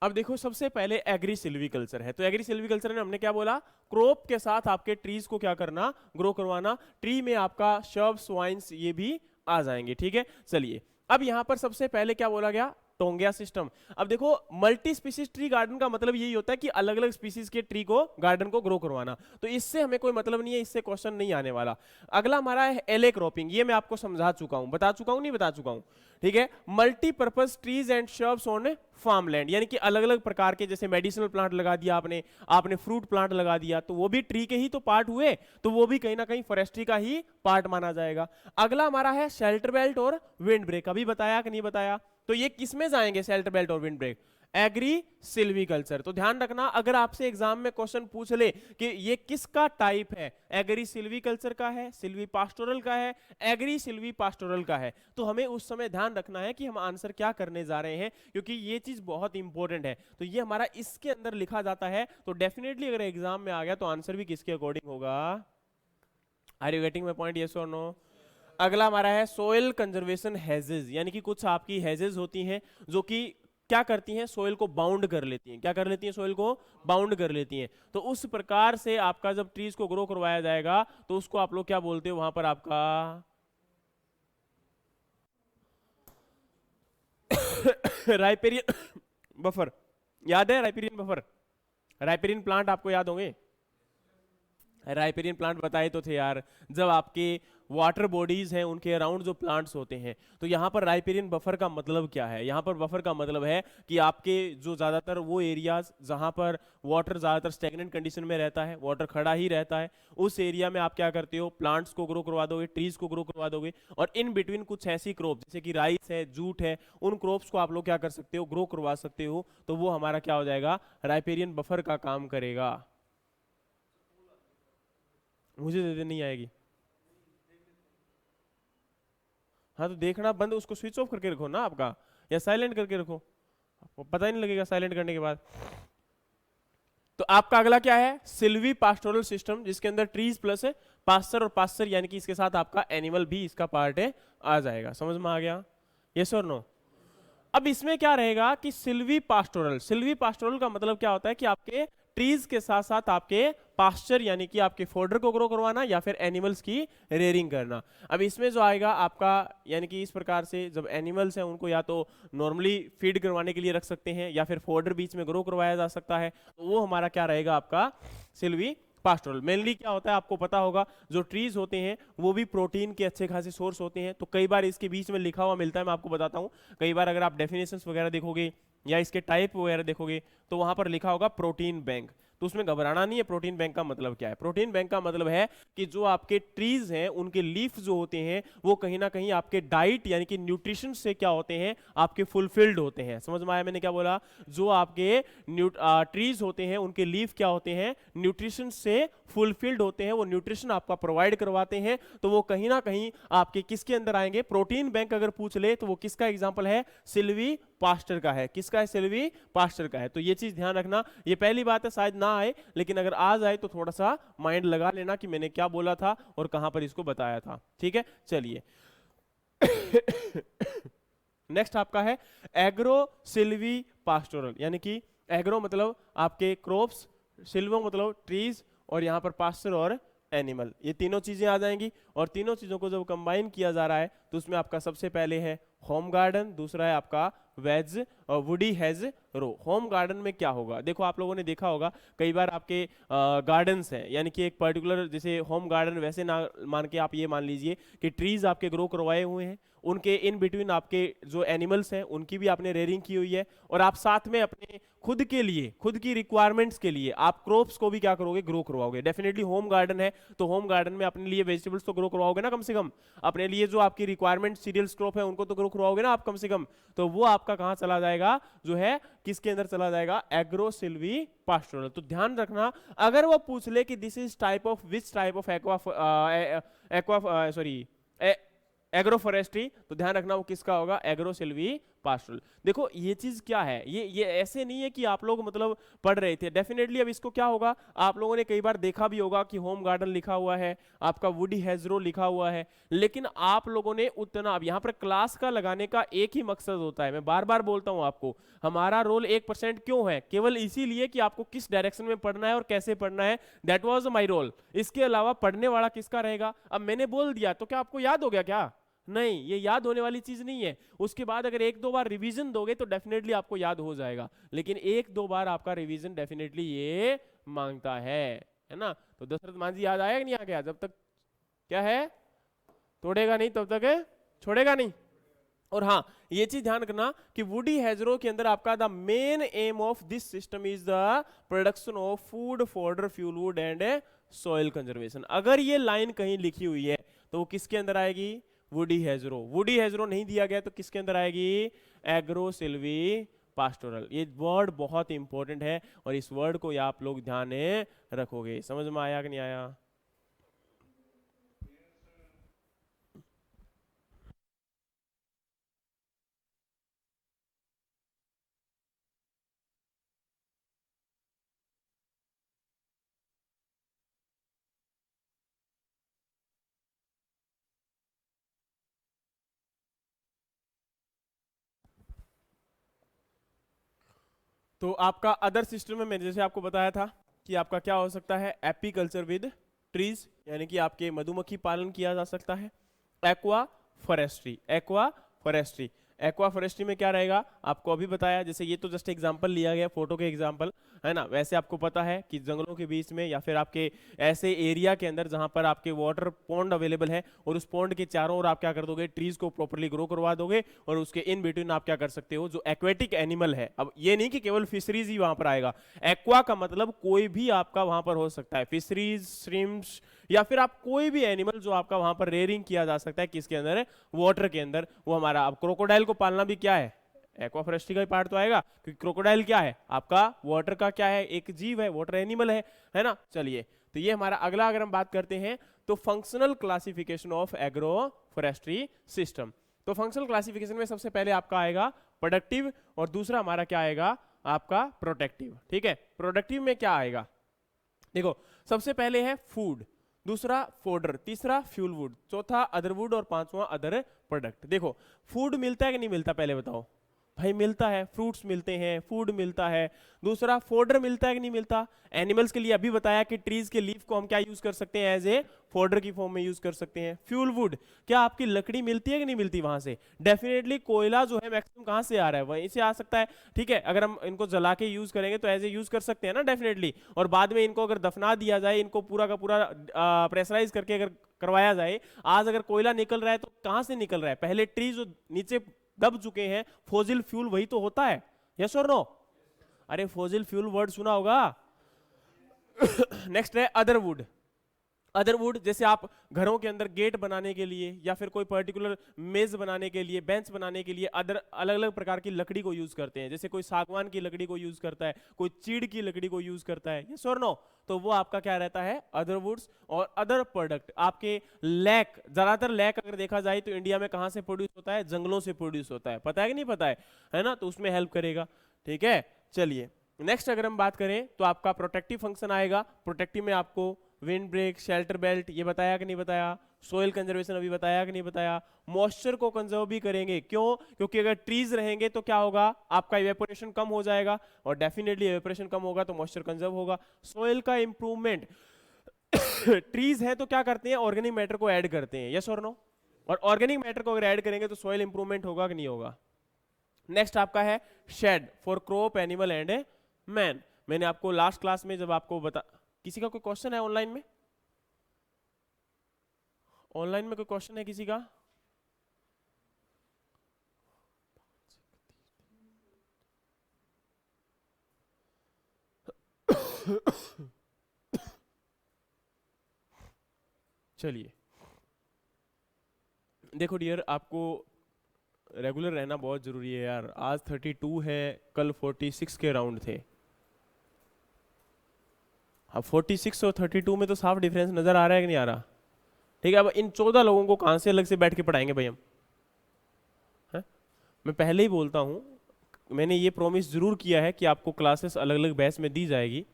अब देखो सबसे पहले एग्री सिल्वीकल्चर है, तो एग्री सिल्वीकल्चर में हमने क्या बोला, क्रॉप के साथ आपके ट्रीज को क्या करना, ग्रो करवाना। ट्री में आपका शर्ब्स, वाइन्स ये भी आ जाएंगे, ठीक है। चलिए अब यहां पर सबसे पहले क्या बोला गया, टोंगिया सिस्टम। अब देखो मल्टी स्पीसीज ट्री गार्डन का मतलब यही होता है कि अलग अलग स्पीसीज के ट्री को, गार्डन को ग्रो करवाना, तो इससे हमें कोई मतलब नहीं है, इससे क्वेश्चन नहीं आने वाला। अगला हमारा है एले क्रॉपिंग, ये मैं आपको समझा चुका हूं, बता चुका हूं, नहीं बता चुका हूं, ठीक है। Multipurpose trees and shrubs on farmland, यानी कि अलग अलग प्रकार के, जैसे मेडिसिनल प्लांट लगा दिया आपने, आपने फ्रूट प्लांट लगा दिया, तो वो भी ट्री के ही तो पार्ट हुए, तो वो भी कहीं ना कहीं फॉरेस्ट्री का ही पार्ट माना जाएगा। अगला हमारा है शेल्टर बेल्ट और विंड ब्रेक, अभी बताया कि नहीं बताया, तो ये किसमें जाएंगे शेल्टर बेल्ट और विंड ब्रेक, एग्री सिल्वीकल्चर। तो ध्यान रखना, अगर आपसे एग्जाम में क्वेश्चन पूछ ले कि ये किसका टाइप है, एग्री सिल्वीकल्चर का है, सिल्वी पास्टोरल का है, एग्री सिल्वी पास्टोरल का है, तो हमें उस समय ध्यान रखना है कि हम आंसर क्या करने जा रहे हैं, क्योंकि ये चीज बहुत इंपॉर्टेंट है। तो ये हमारा इसके अंदर लिखा जाता है, तो डेफिनेटली अगर एग्जाम में आ गया तो आंसर भी किसके अकॉर्डिंग होगा। Are you getting my point, yes और नो। अगला हमारा है सोइल कंजर्वेशन हेजेस, यानी कि कुछ आपकी हेजेस होती हैं जो कि क्या करती हैं, सोइल को बाउंड कर लेती हैं। क्या कर लेती हैं, सोइल को बाउंड कर लेती हैं। तो उस प्रकार से आपका जब ट्रीज को ग्रो करवाया जाएगा तो उसको आप लोग क्या बोलते हो, वहां पर आपका राइपेरियन बफर, याद है राइपेरियन बफर, राइपेरियन प्लांट आपको याद होंगे, राइपेरियन प्लांट बताए तो थे यार, जब आपके वाटर बॉडीज हैं उनके अराउंड जो प्लांट्स होते हैं, तो यहाँ पर राइपेरियन बफर का मतलब क्या है, यहाँ पर बफर का मतलब है कि आपके जो ज्यादातर वो एरियाज जहाँ पर वाटर ज्यादातर स्टेगनेंट कंडीशन में रहता है, वाटर खड़ा ही रहता है, उस एरिया में आप क्या करते हो, प्लांट्स को ग्रो करवा दोगे, ट्रीज को ग्रो करवा दोगे, और इन बिटवीन कुछ ऐसी क्रॉप जैसे कि राइस है, जूट है, उन क्रॉप्स को आप लोग क्या कर सकते हो, ग्रो करवा सकते हो, तो वो हमारा क्या हो जाएगा, राइपेरियन बफर का काम करेगा। मुझे दे दे, नहीं आएगी, हाँ तो देखना बंद, उसको स्विच ऑफ करके रखो ना आपका, या साइलेंट करके रखो, आपको पता ही नहीं लगेगा साइलेंट करने के बाद। तो आपका अगला क्या है, सिल्वी पास्टोरल सिस्टम, जिसके अंदर ट्रीज प्लस है पास्चर, और पास्चर यानी कि इसके साथ आपका एनिमल भी इसका पार्ट है, आ जाएगा, समझ में आ गया, यस और नो। अब इसमें क्या रहेगा कि सिल्वी पास्टोरल, सिल्वी पास्टोरल का मतलब क्या होता है कि आपके ट्रीज के साथ साथ आपके पास्चर यानी कि आपके फोडर को ग्रो करवाना या फिर एनिमल्स की रेयरिंग करना। अब इसमें जो आएगा आपका, यानी कि इस प्रकार से जब एनिमल्स हैं उनको या तो नॉर्मली फीड करवाने के लिए रख सकते हैं या फिर फोडर बीच में ग्रो करवाया जा सकता है, तो वो हमारा क्या रहेगा आपका सिल्वी पास्टोरल। मेनली क्या होता है आपको पता होगा, जो ट्रीज होते हैं वो भी प्रोटीन के अच्छे खासे सोर्स होते हैं, तो कई बार इसके बीच में लिखा हुआ मिलता है, मैं आपको बताता हूँ, कई बार अगर आप डेफिनेशंस वगैरह देखोगे या इसके टाइप वगैरह देखोगे तो वहां पर लिखा होगा प्रोटीन बैंक, तो उसमें घबराना नहीं है। प्रोटीन बैंक का मतलब क्या है, प्रोटीन बैंक का मतलब है कि जो आपके ट्रीज हैं उनके लीफ जो होते हैं वो कहीं ना कहीं आपके डाइट यानी कि न्यूट्रिशन से क्या होते हैं, आपके फुलफिल्ड होते हैं। समझ में आया मैंने क्या बोला, जो आपके ट्रीज होते हैं उनके लीफ क्या होते हैं, न्यूट्रिशन से फुलफिल्ड होते हैं, वो न्यूट्रिशन आपका प्रोवाइड करवाते हैं, तो वो कहीं ना कहीं आपके किसके अंदर आएंगे, प्रोटीन बैंक अगर पूछ ले तो वो किसका एग्जाम्पल है, सिल्वी पास्टर का है। किसका है, सिल्वी पास्टर का है। तो ये चीज ध्यान रखना, ये पहली बात है शायद ना आए, लेकिन अगर आ जाए तो थोड़ा सा माइंड लगा लेना कि मैंने क्या बोला था और कहां पर इसको बताया था, ठीक है। चलिए नेक्स्ट आपका है एग्रो सिल्वी पास्टोरल, यानी कि एग्रो मतलब आपके क्रॉप्स, सिल्वो मतलब ट्रीज, और यहां पर पास्चर और एनिमल, ये तीनों चीजें आ जाएंगी। और तीनों चीजों को जब कंबाइन किया जा रहा है तो उसमें आपका सबसे पहले है होम गार्डन, दूसरा है आपका वेज और woody hedgerow. Home garden में क्या होगा, देखो आप लोगों ने देखा होगा कई बार आपके गार्डन्स हैं, यानी कि एक पर्टिकुलर जैसे होम गार्डन, वैसे ना मान के आप ये मान लीजिए कि ट्रीज आपके ग्रो करवाए हुए हैं, उनके इन बिटवीन आपके जो एनिमल्स हैं उनकी भी आपने रेयरिंग की हुई है, और आप साथ में अपने खुद के लिए, खुद की रिक्वायरमेंट्स के लिए आप क्रॉप्स को भी क्या करोगे, ग्रो करवाओगे। डेफिनेटली होम गार्डन है तो होम गार्डन में अपने लिए वेजिटेबल्स तो ग्रो करवाओगे ना, कम से कम अपने लिए जो आपकी रिक्वायरमेंट सीरियल्स क्रॉप है उनको तो ग्रो करवाओगे ना आप कम से कम, तो वो आपका कहां चला जाएगा, जो है किसके अंदर चला जाएगा, एग्रो सिल्वी पास्टोरल। तो ध्यान रखना, अगर वो पूछ ले कि this is type of which type of agro forestry, तो ध्यान रखना वो किसका होगा, एग्रो सिल्वी पास्टोरल। देखो ये चीज क्या है, ये ऐसे नहीं है कि आप लोग मतलब पढ़ रहे थे, डेफिनेटली अब इसको क्या होगा, आप लोगों ने कई बार देखा भी होगा कि होम गार्डन लिखा हुआ है, आपका वुडी हेजरो लिखा हुआ है, लेकिन आप लोगों ने उतना, अब यहाँ पर क्लास का लगाने का एक ही मकसद होता है, मैं बार बार बोलता हूँ आपको, हमारा रोल 1% क्यों है, केवल इसीलिए कि आपको किस डायरेक्शन में पढ़ना है और कैसे पढ़ना है, दैट वाज माय रोल। इसके अलावा पढ़ने वाला किसका रहेगा, अब मैंने बोल दिया तो क्या आपको याद हो गया क्या, नहीं, ये याद होने वाली चीज नहीं है। उसके बाद अगर एक दो बार रिवीजन दोगे तो डेफिनेटली आपको याद हो जाएगा, लेकिन एक दो बार आपका रिवीजन डेफिनेटली ये मांगता है ना। तो दशरथ मांझी याद आया कि नहीं आ गया, जब तक क्या है तोड़ेगा नहीं तब तक है छोड़ेगा नहीं। और हाँ ये चीज ध्यान रखना कि वुडी हेजरो के अंदर आपका the main M of this system is the production of food fodder fuel wood and soil conservation. अगर ये लाइन कहीं लिखी हुई है तो वो किसके अंदर आएगी, वुडी हेजरो। वुडी हेजरो नहीं दिया गया तो किसके अंदर आएगी, एग्रो सिल्वी पास्टोरल। ये वर्ड बहुत इंपॉर्टेंट है और इस वर्ड को आप लोग ध्यान में रखोगे। समझ में आया कि नहीं आया। तो आपका अदर सिस्टम में मैंने जैसे आपको बताया था कि आपका क्या हो सकता है, एपीकल्चर विद ट्रीज, यानी कि आपके मधुमक्खी पालन किया जा सकता है। Aqua forestry, aqua forestry, aqua forestry में क्या रहेगा आपको अभी बताया, जैसे ये तो जस्ट एग्जांपल लिया गया फोटो के एग्जांपल है ना, वैसे आपको पता है कि जंगलों के बीच में या फिर आपके ऐसे एरिया के अंदर जहां पर आपके वाटर पॉन्ड अवेलेबल है और उस पॉन्ड के चारों ओर आप क्या कर दोगे, ट्रीज को प्रॉपर्ली ग्रो करवा दोगे और उसके इन बिटवीन आप क्या कर सकते हो, जो एक्वेटिक एनिमल है, अब ये नहीं कि केवल फिशरीज ही वहां पर आएगा, एक्वा का मतलब कोई भी आपका वहां पर हो सकता है, फिशरीज, श्रिम्प्स या फिर आप कोई भी एनिमल जो आपका वहां पर रेयरिंग किया जा सकता है किसके अंदर है, वाटर के अंदर, वो हमारा। अब क्रोकोडाइल को पालना भी क्या है, एक्वा फॉरेस्ट्री का ही पार्ट तो आएगा, क्योंकि क्रोकोडाइल क्या है आपका वाटर का क्या है, एक जीव है, वाटर एनिमल है ना। चलिए तो ये हमारा अगला, अगर हम बात करते हैं तो functional classification of agro forestry system. तो फंक्शनल क्लासिफिकेशन में सबसे पहले आपका आएगा प्रोडक्टिव और दूसरा हमारा क्या आएगा आपका प्रोटेक्टिव। ठीक है, प्रोडक्टिव में क्या आएगा, देखो सबसे पहले है फूड, दूसरा फोडर, तीसरा फ्यूल वुड, चौथा अदर वुड और पांचवा अदर प्रोडक्ट। देखो फूड मिलता है कि नहीं मिलता, पहले बताओ भाई, मिलता है, फ्रूट्स मिलते हैं, फूड मिलता है। दूसरा फोडर मिलता है कि नहीं मिलता, एनिमल्स के लिए अभी बताया कि ट्रीज के लीफ को हम क्या यूज कर सकते हैं, एज ए फोडर की फॉर्म में यूज कर सकते हैं। फ्यूल वुड, क्या आपकी लकड़ी मिलती है कि नहीं मिलती वहां से, डेफिनेटली कोयला जो है मैक्सिमम कहां से आ रहा है, वहीं से आ सकता है। ठीक है, अगर हम इनको जला के यूज करेंगे तो एज ए यूज कर सकते हैं ना डेफिनेटली, और बाद में इनको अगर दफना दिया जाए, इनको पूरा का पूरा प्रेशराइज करके अगर करवाया जाए, आज अगर कोयला निकल रहा है तो कहां से निकल रहा है, पहले ट्री जो नीचे दब चुके हैं, फोजिल फ्यूल वही तो होता है, यस और नो। अरे फोजिल फ्यूल वर्ड सुना होगा। नेक्स्ट है अदर वुड। अदर वुड जैसे आप घरों के अंदर गेट बनाने के लिए या फिर कोई पर्टिकुलर मेज बनाने के लिए, बेंच बनाने के लिए अदर अलग अलग प्रकार की लकड़ी को यूज करते हैं, जैसे कोई सागवान की लकड़ी को यूज करता है, कोई चीड़ की लकड़ी को यूज करता है, यस और नो। तो वो आपका क्या रहता है, अदर वुड्स। और अदर प्रोडक्ट आपके लैक, ज्यादातर लैक अगर देखा जाए तो इंडिया में कहां से प्रोड्यूस होता है, जंगलों से प्रोड्यूस होता है, पता है कि नहीं पता है ना, तो उसमें हेल्प करेगा। ठीक है, चलिए नेक्स्ट अगर हम बात करें तो आपका प्रोटेक्टिव फंक्शन आएगा। प्रोटेक्टिव में आपको विंड ब्रेक, शेल्टर बेल्ट, ये बताया कि नहीं बताया, सोइल कंजर्वेशन अभी बताया कि नहीं बताया, मॉइस्चर को कंजर्व भी करेंगे, क्यों, क्योंकि अगर ट्रीज रहेंगे तो क्या होगा, आपका इवेपोरेशन कम हो जाएगा और डेफिनेटली इवेपोरेशन कम होगा तो मॉइस्चर कंजर्व होगा। सोइल का इंप्रूवमेंट, ट्रीज है तो क्या करते हैं, ऑर्गेनिक मैटर को ऐड करते हैं, यस और नो, और ऑर्गेनिक मैटर को अगर ऐड करेंगे तो सोइल इंप्रूवमेंट होगा कि नहीं होगा। नेक्स्ट आपका है shade for crop, animal and man. मैंने आपको लास्ट क्लास में जब आपको बता, किसी का कोई क्वेश्चन है ऑनलाइन में, ऑनलाइन में कोई क्वेश्चन है किसी का, चलिए देखो डियर, आपको रेगुलर रहना बहुत जरूरी है यार। आज 32 है, कल 46 के राउंड थे। अब 46 और 32 में तो साफ डिफरेंस नजर आ रहा है कि नहीं आ रहा। ठीक है, अब इन 14 लोगों को कहां से अलग से बैठ के पढ़ाएंगे भाई हम, है? मैं पहले ही बोलता हूँ, मैंने ये प्रॉमिस जरूर किया है कि आपको क्लासेस अलग अलग बैच में दी जाएगी,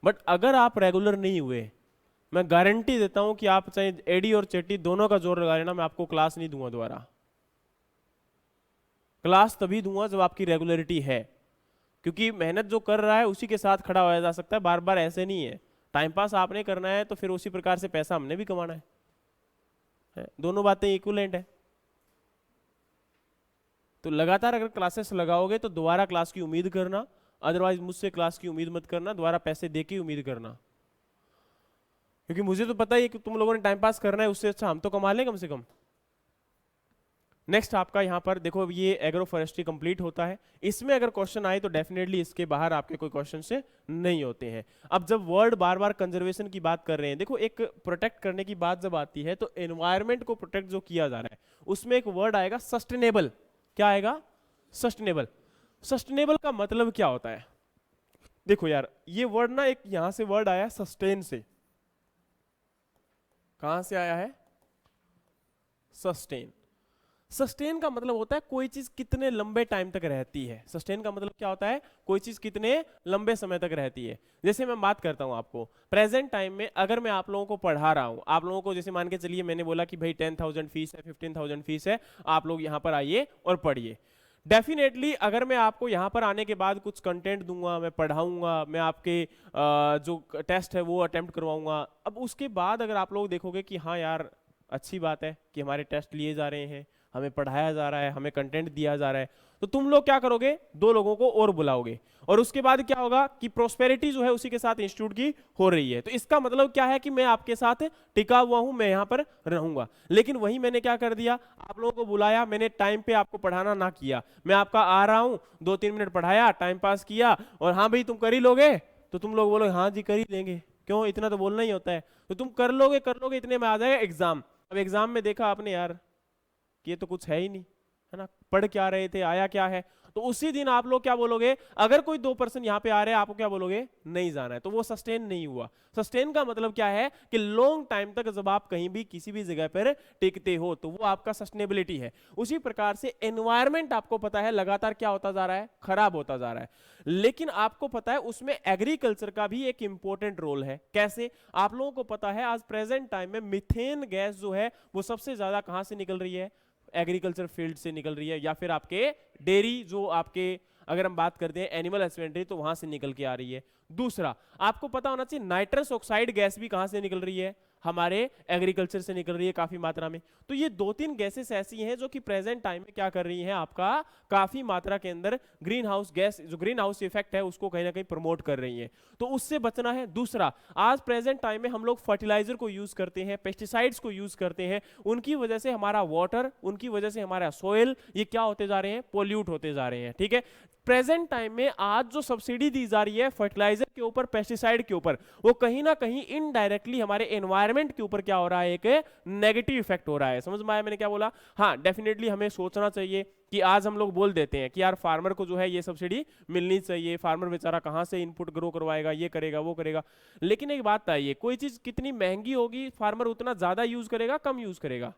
बट अगर आप रेगुलर नहीं हुए, मैं गारंटी देता हूं कि आप चाहे एडी और चेटी दोनों का जोर लगा लेना, मैं आपको क्लास नहीं दूंगा दोबारा। क्लास तभी दूंगा जब आपकी रेगुलरिटी है, क्योंकि मेहनत जो कर रहा है उसी के साथ खड़ा होया जा सकता है, बार बार ऐसे नहीं है। टाइम पास आपने करना है तो फिर उसी प्रकार से पैसा हमने भी कमाना है, दोनों बातें इक्विवेलेंट है। तो लगातार अगर क्लासेस लगाओगे तो दोबारा क्लास की उम्मीद करना, अदरवाइज मुझसे क्लास की उम्मीद मत करना, दोबारा पैसे दे के उम्मीद करना, क्योंकि मुझे तो पता ही है कि तुम लोगों ने टाइम पास करना है, उससे अच्छा हम तो कमा लें कम से कम। नेक्स्ट आपका यहाँ पर देखो, ये एग्रो फॉरेस्ट्री कंप्लीट होता है। इसमें अगर क्वेश्चन आए तो डेफिनेटली इसके बाहर आपके कोई क्वेश्चन से नहीं होते हैं। अब जब वर्ड बार बार कंजर्वेशन की बात कर रहे हैं, देखो एक प्रोटेक्ट करने की बात जब आती है तो एनवायरमेंट को प्रोटेक्ट जो किया जा रहा है उसमें एक वर्ड आएगा सस्टेनेबल। क्या आएगा? सस्टेनेबल। सस्टेनेबल का मतलब क्या होता है? देखो यार, ये वर्ड ना एक यहां से वर्ड आया है सस्टेन से। कहां से आया है? सस्टेन। सस्टेन का मतलब होता है कोई चीज कितने लंबे टाइम तक रहती है। सस्टेन का मतलब क्या होता है? कोई चीज कितने लंबे समय तक रहती है। जैसे मैं बात करता हूं आपको प्रेजेंट टाइम में, अगर मैं आप लोगों को पढ़ा रहा हूं, आप लोगों को जैसे मान के चलिए मैंने बोला कि भाई 10,000 फीस है, 15,000 फीस है, आप लोग यहां पर आइए और पढ़िए। डेफिनेटली अगर मैं आपको यहाँ पर आने के बाद कुछ कंटेंट दूंगा, मैं पढ़ाऊंगा, मैं आपके जो टेस्ट है वो अटेम्प्ट करवाऊंगा, अब उसके बाद अगर आप लोग देखोगे कि हाँ यार अच्छी बात है कि हमारे टेस्ट लिए जा रहे हैं, हमें पढ़ाया जा रहा है, हमें कंटेंट दिया जा रहा है, तो तुम लोग क्या करोगे? 2 लोगों को और बुलाओगे, और उसके बाद क्या होगा कि प्रोस्पेरिटी जो है उसी के साथ इंस्टीट्यूट की हो रही है। तो इसका मतलब क्या है कि मैं आपके साथ टिका हुआ हूं, मैं यहां पर रहूंगा। लेकिन वही मैंने क्या कर दिया, आप लोगों को बुलाया, मैंने टाइम पे आपको पढ़ाना ना किया, मैं आपका आ रहा हूं, 2-3 मिनट पढ़ाया, टाइम पास किया, और हाँ भाई तुम कर ही लोगे, तो तुम लोग बोलो हाँ जी कर ही लेंगे, क्यों, इतना तो बोलना ही होता है। तो तुम कर लोगे इतने में आ जाएगा एग्जाम। अब एग्जाम में देखा आपने यार कि ये तो कुछ है ही नहीं, है ना, पढ़ क्या रहे थे, आया क्या है, तो उसी दिन आप लोग क्या बोलोगे? अगर कोई 2 पर्सन यहाँ पे आ रहे हैं, आपको क्या बोलोगे? नहीं जाना है। तो वो सस्टेन नहीं हुआ। सस्टेन का मतलब क्या है कि लॉन्ग टाइम तक जब आप कहीं भी किसी भी जगह पर टिकते हो तो वो आपका सस्टेनेबिलिटी है। उसी प्रकार से एनवायरमेंट आपको पता है लगातार क्या होता जा रहा है? खराब होता जा रहा है। लेकिन आपको पता है उसमें एग्रीकल्चर का भी एक इंपॉर्टेंट रोल है। कैसे? आप लोगों को पता है आज प्रेजेंट टाइम में मीथेन गैस जो है वो सबसे ज्यादा कहां से निकल रही है? एग्रीकल्चर फील्ड से निकल रही है, या फिर आपके डेयरी जो आपके अगर हम बात करते हैं एनिमल हस्बेंड्री तो वहां से निकल के आ रही है। दूसरा आपको पता होना चाहिए नाइट्रस ऑक्साइड गैस भी कहां से निकल रही है? हमारे एग्रीकल्चर से निकल रही है काफी मात्रा में। तो ये 2-3 गैसेस ऐसी हैं जो कि प्रेजेंट टाइम में क्या कर रही हैं, आपका काफी मात्रा के अंदर ग्रीन हाउस गैस, जो ग्रीन हाउस इफेक्ट है उसको कहीं ना कहीं प्रमोट कर रही हैं। तो उससे बचना है। दूसरा, आज प्रेजेंट टाइम में हम लोग फर्टिलाइजर को यूज करते हैं, पेस्टिसाइड्स को यूज करते हैं, उनकी वजह से हमारा वाटर, उनकी वजह से हमारा सॉइल, ये क्या होते जा रहे हैं? पोल्यूट होते जा रहे हैं। ठीक है, प्रेजेंट टाइम में आज जो सब्सिडी दी जा रही है फर्टिलाइजर के ऊपर, पेस्टिसाइड के ऊपर, वो कहीं ना कहीं इनडायरेक्टली हमारे एनवायरमेंट के ऊपर क्या हो रहा है? एक नेगेटिव इफेक्ट हो रहा है। समझ में आया मैंने क्या बोला? हाँ, डेफिनेटली हमें सोचना चाहिए कि आज हम लोग बोल देते हैं कि यार फार्मर को जो है ये सब्सिडी मिलनी चाहिए, फार्मर बेचारा कहां से इनपुट ग्रो करवाएगा, ये करेगा वो करेगा। लेकिन एक बात है, कोई चीज कितनी महंगी होगी फार्मर उतना ज्यादा यूज करेगा, कम यूज करेगा?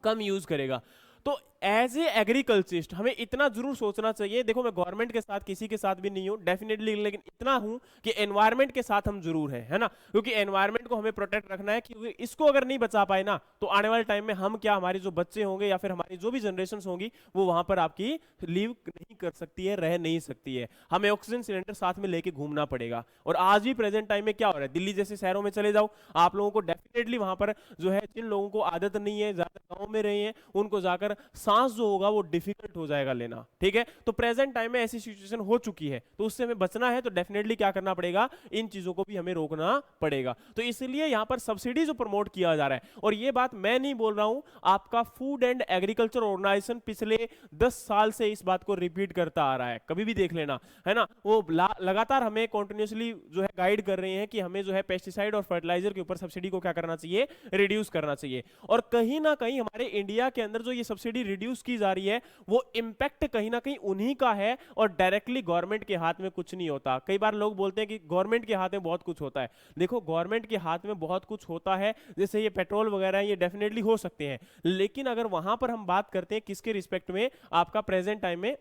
कम यूज करेगा। तो एज ए एग्रीकल्चरिस्ट हमें इतना जरूर सोचना चाहिए। देखो मैं गवर्नमेंट के साथ किसी के साथ भी नहीं हूं डेफिनेटली, लेकिन इतना हूं कि एनवायरनमेंट के साथ हम जरूर हैं, है ना, क्योंकि एनवायरनमेंट को हमें प्रोटेक्ट रखना है। कि इसको अगर नहीं बचा पाए ना तो आने वाले टाइम में हम क्या, हमारे जो बच्चे होंगे या फिर हमारी जो भी जनरेशन होंगी वो वहां पर आपकी लीव नहीं कर सकती है, रह नहीं सकती है। हमें ऑक्सीजन सिलेंडर साथ में लेके घूमना पड़ेगा। और आज भी प्रेजेंट टाइम में क्या हो रहा है, दिल्ली जैसे शहरों में चले जाओ, आप लोगों को डेफिनेटली वहां पर जो है, जिन लोगों को आदत नहीं है, ज्यादा गांव में रहे हैं, उनको जाकर सांस जो होगा वो डिफिकल्ट हो जाएगा लेना। ठीक है, तो प्रेजेंट टाइम में ऐसी सिचुएशन हो चुकी है, तो उससे हमें बचना है। तो डेफिनेटली क्या करना पड़ेगा, इन चीजों को भी हमें रोकना पड़ेगा। तो इसलिए यहां पर सब्सिडी जो प्रमोट किया जा रहा है, और ये बात मैं नहीं बोल रहा हूं, आपका फूड एंड एग्रीकल्चर ऑर्गेनाइजेशन पिछले 10 साल से इस बात को रिपीट करता आ रहा है, कभी भी देख लेना, है ना, वो लगातार हमें कॉन्टिन्यूसली जो है गाइड कर रहे हैं कि हमें जो है पेस्टिसाइड और फर्टिलाइजर के ऊपर सब्सिडी को क्या करना चाहिए, रिड्यूस करना चाहिए। और कहीं ना कहीं हमारे इंडिया के अंदर जो ये सब्सिडी रिड्यूस की जा रही है, वो इम्पैक्ट कहीं ना कहीं उन्हीं का है और डायरेक्टली गवर्नमेंट के हाथ में कुछ नहीं होता। कई बार लोग बोलते हैं कि गवर्नमेंट के हाथ में बहुत कुछ होता है। देखो, गवर्नमेंट के हाथ में बहुत कुछ होता है, जैसे ये पेट्रोल वगैरह ये डेफिनेटली हो सकते हैं, लेकिन अगर वहां पर हम बात करते हैं किसके रिस्पेक्ट में, आपका प्रेजेंट टाइम में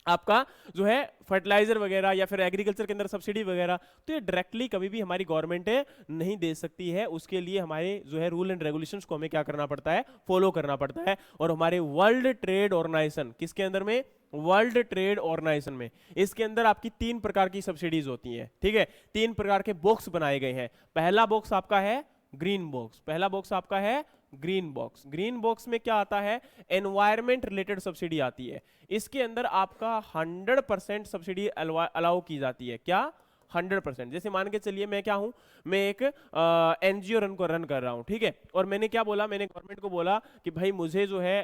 आपका जो है फर्टिलाइजर वगैरह या फिर एग्रीकल्चर के अंदर सब्सिडी वगैरह, तो ये डायरेक्टली कभी भी हमारी गवर्नमेंट नहीं दे सकती है। उसके लिए हमारे जो है रूल एंड रेगुलेशंस को हमें क्या करना पड़ता है, फॉलो करना पड़ता है। और हमारे वर्ल्ड ट्रेड ऑर्गेनाइजेशन, किसके अंदर में, वर्ल्ड ट्रेड ऑर्गेनाइजेशन में, इसके अंदर आपकी 3 प्रकार की सब्सिडीज होती हैं, ठीक है। 3 प्रकार के बॉक्स बनाए गए हैं। पहला बॉक्स आपका है ग्रीन बॉक्स, पहला बॉक्स आपका है ग्रीन बॉक्स। ग्रीन बॉक्स में क्या आता है, एनवायरमेंट रिलेटेड सब्सिडी आती है। इसके अंदर आपका 100% सब्सिडी अलाउ की जाती है। क्या, 100%। जैसे मान के चलिए मैं क्या हूं, मैं एक एनजीओ रन कर रहा हूं, ठीक है। और मैंने क्या बोला, मैंने गवर्नमेंट को बोला कि भाई मुझे जो है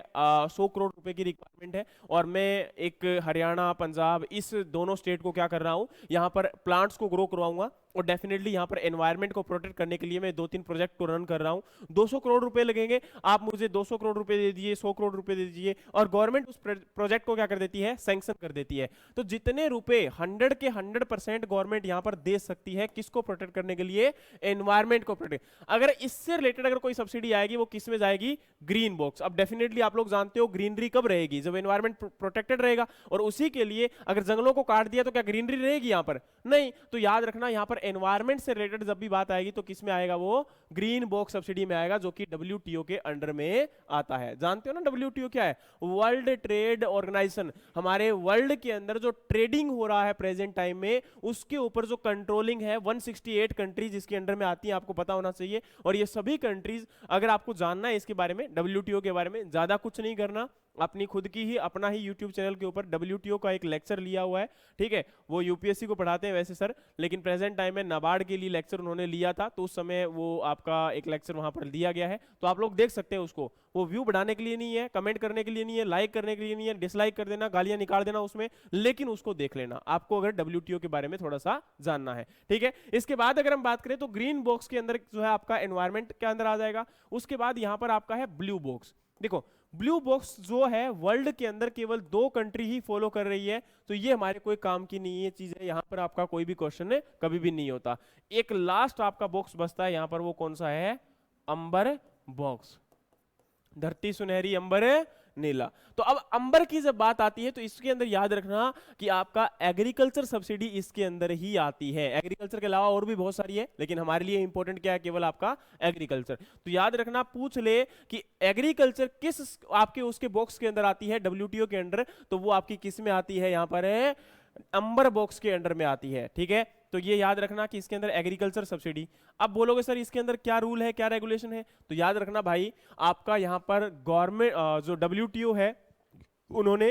100 करोड़ रुपए की रिक्वायरमेंट है, और मैं एक हरियाणा पंजाब इस दोनों स्टेट को क्या कर रहा हूं, यहाँ पर प्लांट्स को ग्रो करवाऊंगा, और डेफिनेटली यहाँ पर एनवायरनमेंट को प्रोटेक्ट करने के लिए मैं 2-3 प्रोजेक्ट को रन कर रहा हूँ। 200 करोड़ रुपए लगेंगे, आप मुझे 200 करोड़ रुपए दे दीजिए, 100 करोड़ रुपए दे दीजिए, और गवर्नमेंट उस प्रोजेक्ट को क्या कर देती है, सैंक्शन कर देती है। तो जितने रुपए 100 के 100% गवर्नमेंट यहाँ पर दे सकती है, किसको प्रोटेक्ट करने के लिए, एनवायरनमेंट को प्रोटेक्ट। अगर इससे रिलेटेड अगर कोई सब्सिडी आएगी, वो किस में जाएगी, ग्रीन बॉक्स। अब डेफिनेटली आप लोग जानते हो ग्रीनरी कब रहेगी, जब एनवायरनमेंट प्रोटेक्टेड रहेगा। और उसी के लिए अगर जंगलों को काट दिया तो क्या ग्रीनरी रहेगी यहाँ पर, नहीं। तो याद रखना, यहाँ पर एनवायरनमेंट से रिलेटेड जब भी बात आएगी तो किस में आएगा, वो ग्रीन बॉक्स सब्सिडी में आएगा, जो कि डब्ल्यूटीओ के अंडर में आता है। जानते हो ना डब्ल्यूटीओ क्या है, वर्ल्ड ट्रेड ऑर्गेनाइजेशन। हमारे वर्ल्ड के अंदर जो ट्रेडिंग हो रहा है प्रेजेंट टाइम में, उसके ऊपर जो कंट्रोलिंग है, 168 कंट्रीज इसके अंडर में आती हैं, आपको पता होना चाहिए। और ये सभी कंट्रीज, अगर आपको जानना है इसके बारे में, डब्ल्यूटीओ के बारे में, ज्यादा कुछ नहीं करना, अपनी खुद की ही अपना ही यूट्यूब चैनल के ऊपर डब्ल्यूटीओ का एक लेक्चर लिया हुआ है, ठीक है। वो यूपीएससी को पढ़ाते हैं वैसे सर, लेकिन प्रेजेंट टाइम में नाबार्ड के लिए लेक्चर उन्होंने लिया था, तो उस समय वो आपका एक लेक्चर वहां पर दिया गया है, तो आप लोग देख सकते हैं उसको। वो व्यू बढ़ाने के लिए नहीं है, कमेंट करने के लिए नहीं है, लाइक करने के लिए नहीं है, डिसलाइक कर देना, गालियां निकाल देना उसमें, लेकिन उसको देख लेना आपको, अगर डब्ल्यूटीओ के बारे में थोड़ा सा जानना है, ठीक है। इसके बाद अगर हम बात करें तो ग्रीन बॉक्स के अंदर जो है आपका एनवायरमेंट के अंदर आ जाएगा। उसके बाद यहां पर आपका है ब्लू बॉक्स। देखो, ब्लू बॉक्स जो है वर्ल्ड के अंदर केवल 2 कंट्री ही फॉलो कर रही है, तो ये हमारे कोई काम की नहीं है चीज है, यहां पर आपका कोई भी क्वेश्चन कभी भी नहीं होता। एक लास्ट आपका बॉक्स बचता है यहां पर, वो कौन सा है, अंबर बॉक्स। धरती सुनहरी अंबर नीला। तो अब अंबर की जब बात आती है तो इसके अंदर याद रखना कि आपका एग्रीकल्चर सब्सिडी इसके अंदर ही आती है। एग्रीकल्चर के अलावा और भी बहुत सारी है, लेकिन हमारे लिए इंपॉर्टेंट क्या है, केवल आपका एग्रीकल्चर। तो याद रखना, पूछ ले कि एग्रीकल्चर किस आपके उसके बॉक्स के अंदर आती है डब्ल्यूटीओ के अंडर, तो वो आपकी किस में आती है, यहां पर है अंबर बॉक्स के अंडर में आती है, ठीक है। तो ये याद रखना कि इसके अंदर एग्रीकल्चर सब्सिडी। अब बोलोगे सर इसके अंदर क्या रूल है, क्या रेगुलेशन है, तो याद रखना भाई, आपका यहां पर गवर्नमेंट जो डब्ल्यूटीओ है उन्होंने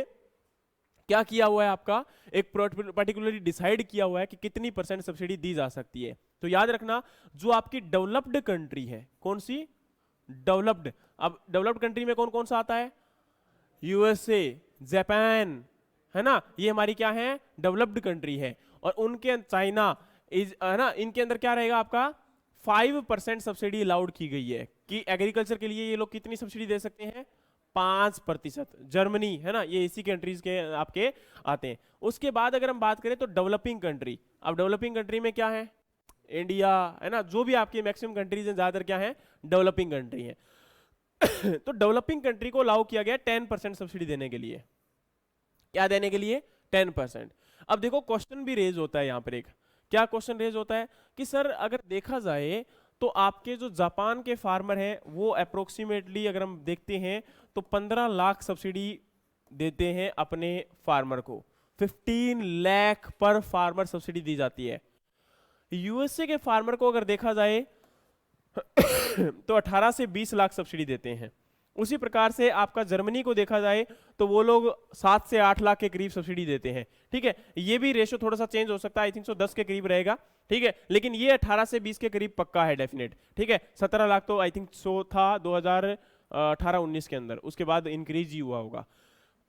क्या किया हुआ है, आपका एक पर्टिकुलरली डिसाइड किया हुआ है कि कितनी % सब्सिडी दी जा सकती है। तो याद रखना, जो आपकी डेवलप्ड कंट्री है, कौन सी, डेवलप्ड। अब डेवलप्ड कंट्री में कौन कौन सा आता है, यूएसए, जापान, है ना, ये हमारी क्या है, डेवलप्ड कंट्री है। और उनके चाइना इज, है ना, इनके अंदर क्या रहेगा आपका 5% सब्सिडी अलाउड की गई है कि एग्रीकल्चर के लिए ये लोग कितनी सब्सिडी दे सकते हैं, 5%। जर्मनी, है ना, ये इसी कंट्रीज के आपके आते हैं। उसके बाद अगर हम बात करें तो डेवलपिंग कंट्री। अब डेवलपिंग कंट्री में क्या है, इंडिया, है ना, जो भी आपकी मैक्सिमम कंट्रीज हैं ज्यादातर क्या है, डेवलपिंग कंट्री है। तो डेवलपिंग कंट्री को अलाउ किया गया 10% सब्सिडी देने के लिए। क्या देने के लिए, 10%। अब देखो क्वेश्चन भी रेज होता है यहां पर, एक क्या क्वेश्चन रेज होता है कि सर अगर देखा जाए तो आपके जो जापान के फार्मर हैं वो अप्रोक्सीमेटली अगर हम देखते हैं तो 15 लाख सब्सिडी देते हैं अपने फार्मर को, 15 लाख पर फार्मर सब्सिडी दी जाती है। यूएसए के फार्मर को अगर देखा जाए तो 18 से 20 लाख सब्सिडी देते हैं। उसी प्रकार से आपका जर्मनी को देखा जाए तो वो लोग 7 से 8 लाख के करीब सब्सिडी देते हैं, ठीक है। ये भी रेशो थोड़ा सा चेंज हो सकता है, आई थिंक सो 10 के करीब रहेगा, ठीक है, लेकिन ये 18 से 20 के करीब पक्का है डेफिनेट, ठीक है। 17 लाख तो आई थिंक सो था 2018-19 के अंदर, उसके बाद इंक्रीज ही हुआ होगा।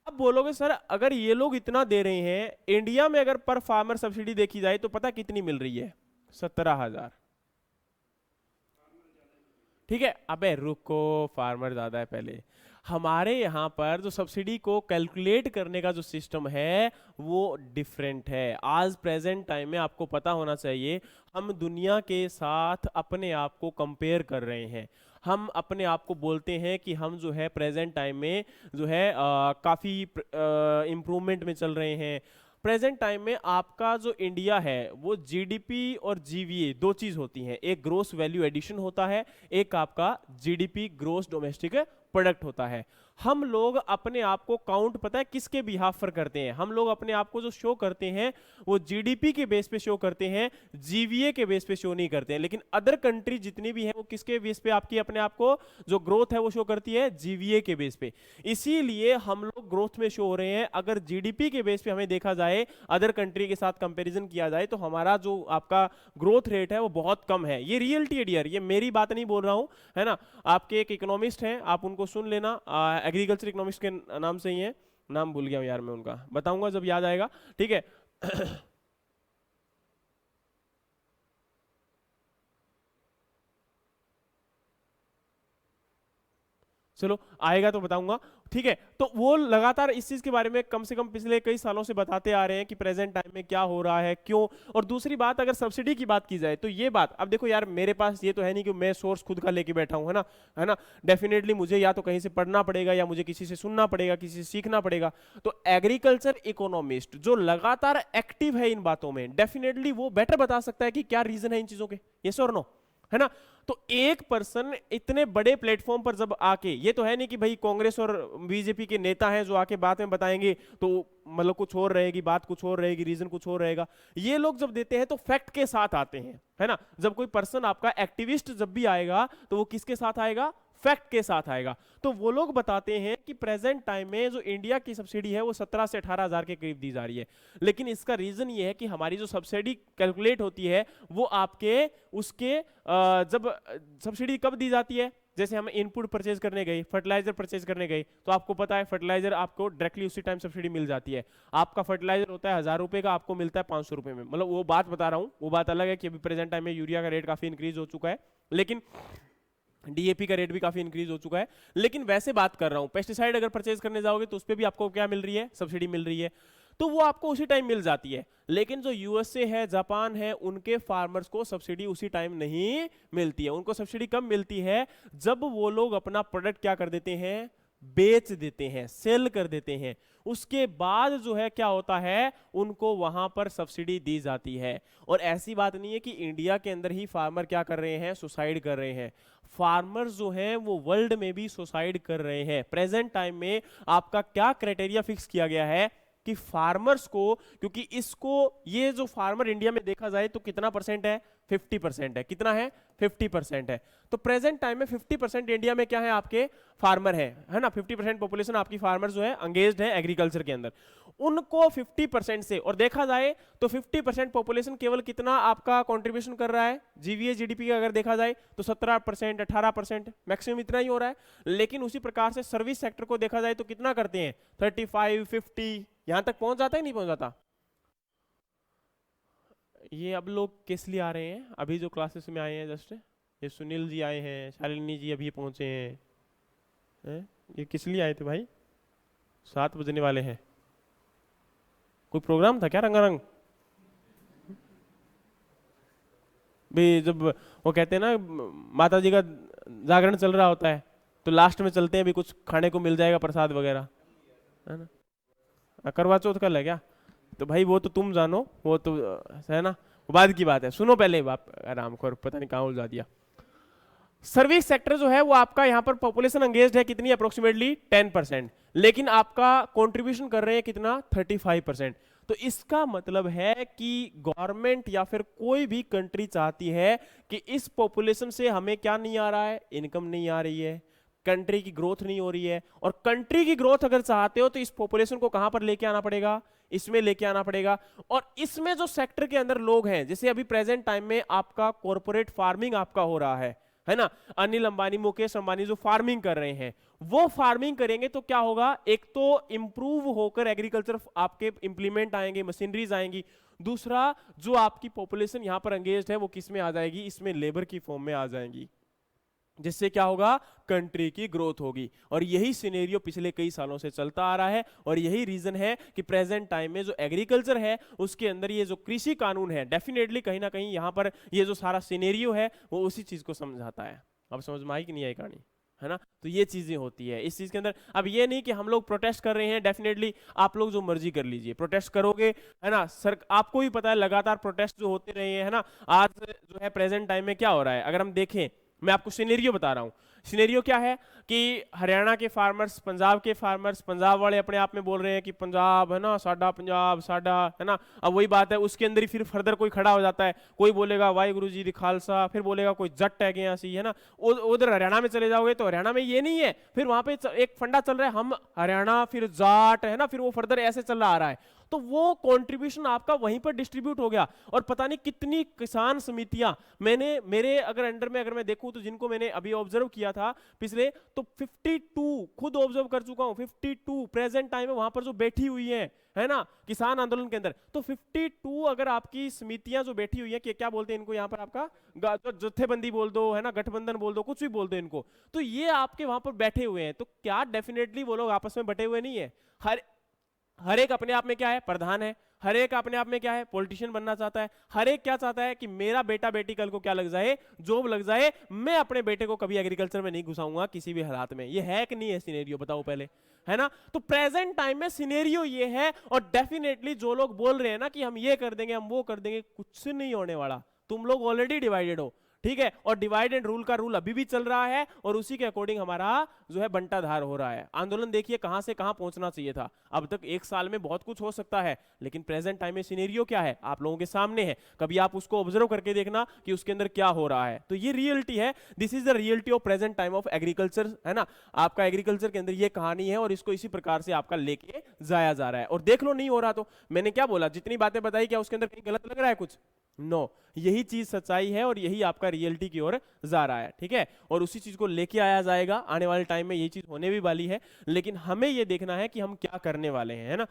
अब बोलोगे सर अगर ये लोग इतना दे रहे हैं, इंडिया में अगर पर फार्मर सब्सिडी देखी जाए तो पता कितनी मिल रही है, 17,000, ठीक है। अबे रुको, फार्मर ज्यादा है पहले। हमारे यहाँ पर जो सब्सिडी को कैलकुलेट करने का जो सिस्टम है वो डिफरेंट है। आज प्रेजेंट टाइम में आपको पता होना चाहिए, हम दुनिया के साथ अपने आप को कंपेयर कर रहे हैं। हम अपने आप को बोलते हैं कि हम जो है प्रेजेंट टाइम में जो है काफ़ी इम्प्रूवमेंट में चल रहे हैं। प्रेजेंट टाइम में आपका जो इंडिया है वो जीडीपी और जीवीए दो चीज होती हैं, एक ग्रोस वैल्यू एडिशन होता है, एक आपका जीडीपी ग्रोस डोमेस्टिक प्रोडक्ट होता है। हम लोग अपने आप को काउंट पता है किसके बिहाफ पर करते हैं? हम लोग अपने आप को जो शो करते हैं वो जीडीपी के बेस पे शो करते हैं, जीवीए के बेस पे शो नहीं करते हैं। लेकिन अदर कंट्री जितनी भी है वो किसके बेस पे आपकी अपने आप को जो ग्रोथ है वो शो करती है? जीवीए के बेस पे। इसीलिए हम लोग ग्रोथ में शो हो रहे हैं। अगर जीडीपी के बेस पे हमें देखा जाए, अदर कंट्री के साथ कंपेरिजन किया जाए, तो हमारा जो आपका ग्रोथ रेट है वो बहुत कम है। ये रियलिटी है डियर, ये मेरी बात नहीं बोल रहा हूं, है ना। आपके एक इकोनॉमिस्ट हैं, आप उनको सुन लेना, एग्रीकल्चर इकोनॉमिक्स के नाम से ही है, नाम भूल गया यार मैं उनका, बताऊंगा जब याद आएगा, ठीक है। चलो आएगा तो बताऊंगा, ठीक है। तो वो लगातार इस चीज के बारे में कम से कम पिछले कई सालों से बताते आ रहे हैं कि प्रेजेंट टाइम में क्या हो रहा है, क्यों। और दूसरी बात, अगर सब्सिडी की बात की जाए तो ये बात, अब देखो यार, मेरे पास ये तो है नहीं कि मैं सोर्स खुद का लेके बैठा हूं, है ना। डेफिनेटली मुझे या तो कहीं से पढ़ना पड़ेगा या मुझे किसी से सुनना पड़ेगा, किसी से सीखना पड़ेगा। तो एग्रीकल्चर इकोनॉमिस्ट जो लगातार एक्टिव है इन बातों में, डेफिनेटली वो बेटर बता सकता है कि क्या रीजन है इन चीजों के, यस और नो, है ना। तो एक पर्सन इतने बड़े प्लेटफॉर्म पर जब आके, ये तो है नहीं कि भाई कांग्रेस और बीजेपी के नेता हैं जो आके बात में बताएंगे तो मतलब कुछ और रहेगी, बात कुछ और रहेगी, रीजन कुछ और रहेगा। ये लोग जब देते हैं तो फैक्ट के साथ आते हैं, है ना। जब कोई पर्सन आपका एक्टिविस्ट जब भी आएगा तो वो किसके साथ आएगा? फैक्ट के साथ आएगा। तो वो लोग बताते हैं कि प्रेजेंट टाइम में जो इंडिया की सब्सिडी है वो 17 से 18 हजार के करीब दी जा रही है। लेकिन इसका रीजन ये है कि हमारी जो सब्सिडी कैलकुलेट होती है वो आपके उसके जब सब्सिडी कब दी जाती है, जैसे हम इनपुट परचेज करने गए, फर्टिलाइजर परचेज करने गए, तो आपको पता है फर्टिलाइजर आपको डायरेक्टली उसी टाइम सब्सिडी मिल जाती है। आपका फर्टिलाइजर होता है 1000 रुपए का, आपको मिलता है 500 रुपए में। मतलब वो बात बता रहा हूँ, वो बात अलग है कि अभी प्रेजेंट टाइम में यूरिया का रेट काफी इंक्रीज हो चुका है, लेकिन डीएपी का रेट भी काफी इंक्रीज हो चुका है। लेकिन वैसे बात कर रहा हूं, पेस्टिसाइड अगर परचेज करने जाओगे तो उस पर भी आपको क्या मिल रही है? सब्सिडी मिल रही है। तो वो आपको उसी टाइम मिल जाती है। लेकिन जो यूएसए है, जापान है, उनके फार्मर्स को सब्सिडी उसी टाइम नहीं मिलती है। उनको सब्सिडी कब मिलती है? जब वो लोग अपना प्रोडक्ट क्या कर देते हैं? बेच देते हैं, सेल कर देते हैं। उसके बाद जो है क्या होता है, उनको वहां पर सब्सिडी दी जाती है। और ऐसी बात नहीं है कि इंडिया के अंदर ही फार्मर क्या कर रहे हैं? सुसाइड कर रहे हैं। फार्मर्स जो हैं वो वर्ल्ड में भी सुसाइड कर रहे हैं। प्रेजेंट टाइम में आपका क्या क्राइटेरिया फिक्स किया गया है कि फार्मर्स को, क्योंकि इसको, ये जो फार्मर इंडिया में देखा जाए तो कितना परसेंट है? 50% है। कितना है? 50% है। तो प्रेजेंट टाइम में 50% इंडिया में क्या है? आपके फार्मर है ना। 50% पॉपुलेशन आपकी फार्मर जो है अंगेज्ड है एग्रीकल्चर के अंदर। उनको 50% से, और देखा जाए तो 50% पॉपुलेशन केवल कितना आपका कंट्रीब्यूशन कर रहा है जीवीए जीडीपी का? अगर देखा जाए तो 17%, 18% मैक्सिमम इतना ही हो रहा है। लेकिन उसी प्रकार से सर्विस सेक्टर को देखा जाए तो कितना करते हैं? 35, 50, यहां तक पहुंच जाता है, नहीं पहुंच जाता? ये अब लोग किस लिए आ रहे हैं? अभी जो क्लासेस में आए हैं जस्ट, ये सुनील जी आए हैं, शालिनी जी अभी पहुंचे हैं, ये किस लिए आए थे भाई? 7 बजने वाले हैं। कोई प्रोग्राम था क्या रंगारंग? भी जब वो कहते हैं ना माता जी का जागरण चल रहा होता है तो लास्ट में चलते हैं भी कुछ खाने को मिल जाएगा, प्रसाद वगैरह, है ना। करवा चौथ कल है क्या? तो भाई वो तो तुम जानो, वो तो है ना, वो बाद की बात है। सुनो पहले बाप, आराम खोर, पता नहीं कहाँ उलझा दिया। सर्विस सेक्टर जो है वो आपका यहाँ पर पॉपुलेशन एंगेज्ड है कितनी? अप्रोक्सीमेटली 10%। लेकिन आपका कंट्रीब्यूशन कर रहे हैं कितना? 35%। तो इसका मतलब है कि गवर्नमेंट या फिर कोई भी कंट्री चाहती है कि इस पॉपुलेशन से हमें क्या नहीं आ रहा है? इनकम नहीं आ रही है, कंट्री की ग्रोथ नहीं हो रही है। और कंट्री की ग्रोथ अगर चाहते हो तो इस पॉपुलेशन को कहां पर लेके आना पड़ेगा? इसमें लेके आना पड़ेगा। और इसमें जो सेक्टर के अंदर लोग हैं, जैसे अभी प्रेजेंट टाइम में आपका कॉर्पोरेट फार्मिंग आपका हो रहा है ना। अनिल अंबानी, मुकेश अंबानी जो फार्मिंग कर रहे हैं, वो फार्मिंग करेंगे तो क्या होगा? एक तो इंप्रूव होकर एग्रीकल्चर आपके इंप्लीमेंट आएंगे, मशीनरीज आएंगी। दूसरा, जो आपकी पॉपुलेशन यहां पर एंगेज्ड है वो किस में आ जाएगी? इसमें लेबर की फॉर्म में आ जाएंगी। जिससे क्या होगा, कंट्री की ग्रोथ होगी। और यही सिनेरियो पिछले कई सालों से चलता आ रहा है और यही रीजन है कि प्रेजेंट टाइम में जो एग्रीकल्चर है उसके अंदर ये जो कृषि कानून है, डेफिनेटली कहीं ना कहीं यहां पर ये जो सारा सिनेरियो है वो उसी चीज को समझाता है। अब समझ में आई कि नहीं आई कहानी, है ना? तो ये चीजें होती है इस चीज के अंदर। अब ये नहीं कि हम लोग प्रोटेस्ट कर रहे हैं, डेफिनेटली आप लोग जो मर्जी कर लीजिए, प्रोटेस्ट करोगे, है ना? सर आपको भी पता है लगातार प्रोटेस्ट जो होते रहे हैं, है ना? आज जो है प्रेजेंट टाइम में क्या हो रहा है, अगर हम देखें, मैं आपको सिनेरियो बता रहा हूं। सिनेरियो क्या है कि हरियाणा के फार्मर्स, पंजाब के फार्मर्स, पंजाब वाले अपने आप में बोल रहे हैं कि पंजाब, है ना, साडा पंजाब साडा, है ना? अब वही बात है, उसके अंदर ही फिर फर्दर कोई खड़ा हो जाता है, कोई बोलेगा वाहिगुरु जी दी खालसा, फिर बोलेगा कोई जट है गया सी, है ना? उधर हरियाणा में चले जाओगे तो हरियाणा में ये नहीं है, फिर वहां पे एक फंडा चल रहा है, हम हरियाणा फिर जाट, है ना, फिर वो फर्दर ऐसे चल रहा आ रहा है। तो वो कंट्रीब्यूशन आपका वहीं पर डिस्ट्रीब्यूट हो गया। और पता नहीं कितनी किसान समितियां मैंने, मेरे अगर अंडर में अगर मैं देखूं तो जिनको मैंने अभी ऑब्जर्व किया था पिछले, तो 52 खुद ऑब्जर्व कर चुका हूं, 52 प्रेजेंट टाइम में वहां पर जो बैठी हुई है ना, किसान आंदोलन के अंदर। तो 52 अगर आपकी समितियां जो बैठी हुई है, कि क्या बोलते हैं इनको यहाँ पर, आपका जत्थेबंदी बोल दो, है ना, गठबंधन बोल दो, कुछ भी बोल दो इनको, तो ये आपके वहां पर बैठे हुए हैं। तो क्या डेफिनेटली वो लोग आपस में बटे हुए नहीं है? हर एक अपने आप में क्या है, प्रधान है, हर एक अपने आप में क्या है, पॉलिटिशियन बनना चाहता है, हर एक क्या चाहता है कि मेरा बेटा बेटी कल को क्या लग जाए, जॉब लग जाए, मैं अपने बेटे को कभी एग्रीकल्चर में नहीं घुसाऊंगा किसी भी हालात में। ये है कि नहीं है सिनेरियो, बताओ पहले, है ना? तो प्रेजेंट टाइम में सिनेरियो ये है। और डेफिनेटली जो लोग बोल रहे हैं ना कि हम ये कर देंगे, हम वो कर देंगे, कुछ नहीं होने वाला। तुम लोग ऑलरेडी डिवाइडेड हो, ठीक है? और डिवाइड एंड रूल का रूल अभी भी चल रहा है और उसी के अकॉर्डिंग हमारा जो है बंटाधार हो रहा है। आंदोलन देखिए कहां से कहां पहुंचना चाहिए था। अब तक एक साल में बहुत कुछ हो सकता है, लेकिन प्रेजेंट टाइम में सिनेरियो क्या है आप लोगों के सामने है। कभी आप उसको ऑब्जर्व करके देखना कि उसके अंदर क्या हो रहा है। तो ये रियलिटी है, this is the reality of present time of agriculture, है ना? आपका एग्रीकल्चर के अंदर ये कहानी है और इसको इसी प्रकार से आपका लेके जाया जा रहा है। और देख लो नहीं हो रहा तो मैंने क्या बोला, जितनी बातें बताई, क्या उसके अंदर कहीं गलत लग रहा है कुछ? नो, यही चीज सच्चाई है और यही आपका रियलिटी की ओर जा रहा है, ठीक है? और उसी चीज को लेके आया जाएगा आने वाले टाइम में, यही चीज होने भी वाली है। लेकिन हमें ये देखना है कि हम क्या करने वाले हैं, है ना?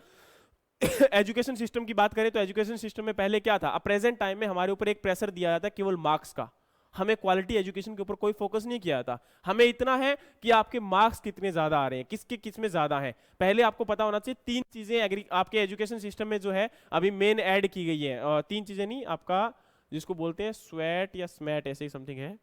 एजुकेशन सिस्टम की बात करें तो एजुकेशन सिस्टम में पहले क्या था, अब प्रेजेंट टाइम में हमारे ऊपर एक प्रेशर दिया जाता है केवल मार्क्स का। हमें क्वालिटी एजुकेशन के ऊपर कोई फोकस नहीं किया जाता। हमें इतना है कि आपके मार्क्स कितने ज्यादा आ रहे हैं, किसके किस में ज्यादा है। पहले आपको पता होना चाहिए, तीन चीजें आपके एजुकेशन सिस्टम में जो है अभी मेन ऐड की गई है, और तीन चीजें नहीं, आपका जिसको बोलते हैं स्वेट या स्मैट, ऐसे ही समथिंग है,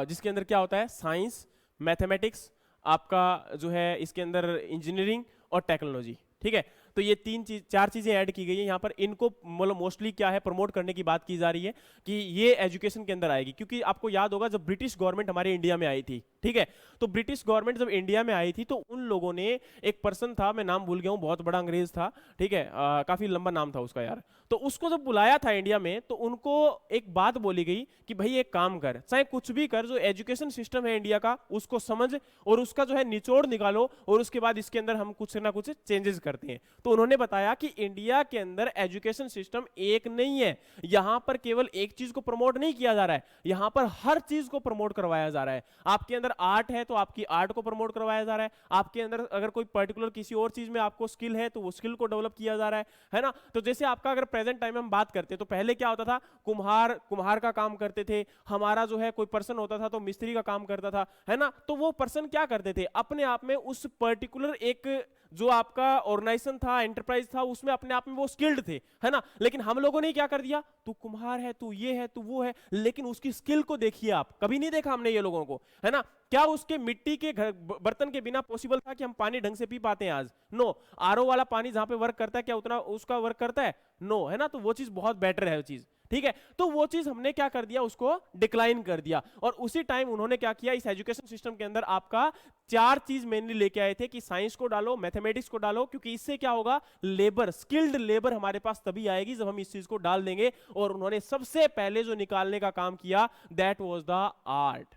जिसके अंदर क्या होता है, साइंस, मैथमेटिक्स, आपका जो है इसके अंदर इंजीनियरिंग और टेक्नोलॉजी, ठीक है? तो ये चार चीजें ऐड की गई है यहाँ पर। इनको मतलब मोस्टली क्या है, प्रमोट करने की बात की जा रही है कि ये एजुकेशन के अंदर आएगी। क्योंकि आपको याद होगा जब ब्रिटिश गवर्नमेंट हमारे इंडिया में आई थी, ठीक है, तो ब्रिटिश गवर्नमेंट जब इंडिया में आई थी तो उन लोगों ने, एक पर्सन था, मैं नाम भूल गया हूँ, बहुत बड़ा अंग्रेज था, ठीक है, काफी लंबा नाम था उसका यार। तो उसको जब बुलाया था इंडिया में तो उनको एक बात बोली गई कि भाई एक काम कर, चाहे कुछ भी कर, जो एजुकेशन सिस्टम है इंडिया का उसको समझ और उसका जो है निचोड़ निकालो और उसके बाद इसके अंदर हम कुछ ना कुछ चेंजेस करते हैं। तो उन्होंने बताया कि इंडिया के अंदर एजुकेशन सिस्टम एक नहीं है, यहां पर केवल एक चीज को प्रमोट नहीं किया जा रहा है, यहां पर हर चीज को प्रमोट करवाया जा रहा है। आपके अंदर आर्ट है तो आपकी आर्ट को प्रमोट करवाया जा रहा है, आपके अंदर अगर कोई पर्टिकुलर किसी और चीज में आपको स्किल है तो वो स्किल को डेवलप किया जा रहा है ना? तो जैसे आपका अगर प्रेजेंट टाइम में हम बात करते हैं तो पहले क्या होता था, कुम्हार का काम करते थे, हमारा जो है कोई पर्सन होता था तो मिस्त्री का काम करता था, है ना? तो वो पर्सन क्या करते थे, अपने आप में उस पर्टिकुलर एक जो आपका ऑर्गेनाइजेशन था, एंटरप्राइज था, उसमें अपने आप में वो स्किल्ड थे, है ना? लेकिन हम लोगों ने क्या कर दिया, तू कुम्हार है, तू ये है, तू वो है, लेकिन उसकी स्किल को देखिए आप, कभी नहीं देखा हमने ये लोगों को, है ना? क्या उसके मिट्टी के घर बर्तन के बिना पॉसिबल था कि हम पानी ढंग से पी पाते हैं आज? नो। आरओ वाला पानी जहां पे वर्क करता है क्या उतना उसका वर्क करता है? नो, है ना? तो वो चीज बहुत बेटर है वो चीज, ठीक है? तो वो चीज हमने क्या कर दिया, उसको डिक्लाइन कर दिया। और उसी टाइम उन्होंने क्या किया, इस एजुकेशन सिस्टम के अंदर आपका चार चीज मेनली लेके आए थे कि साइंस को डालो, मैथमेटिक्स को डालो, क्योंकि इससे क्या होगा, लेबर, स्किल्ड लेबर हमारे पास तभी आएगी जब हम इस चीज को डाल देंगे। और उन्होंने सबसे पहले जो निकालने का काम किया, दैट वाज द आर्ट,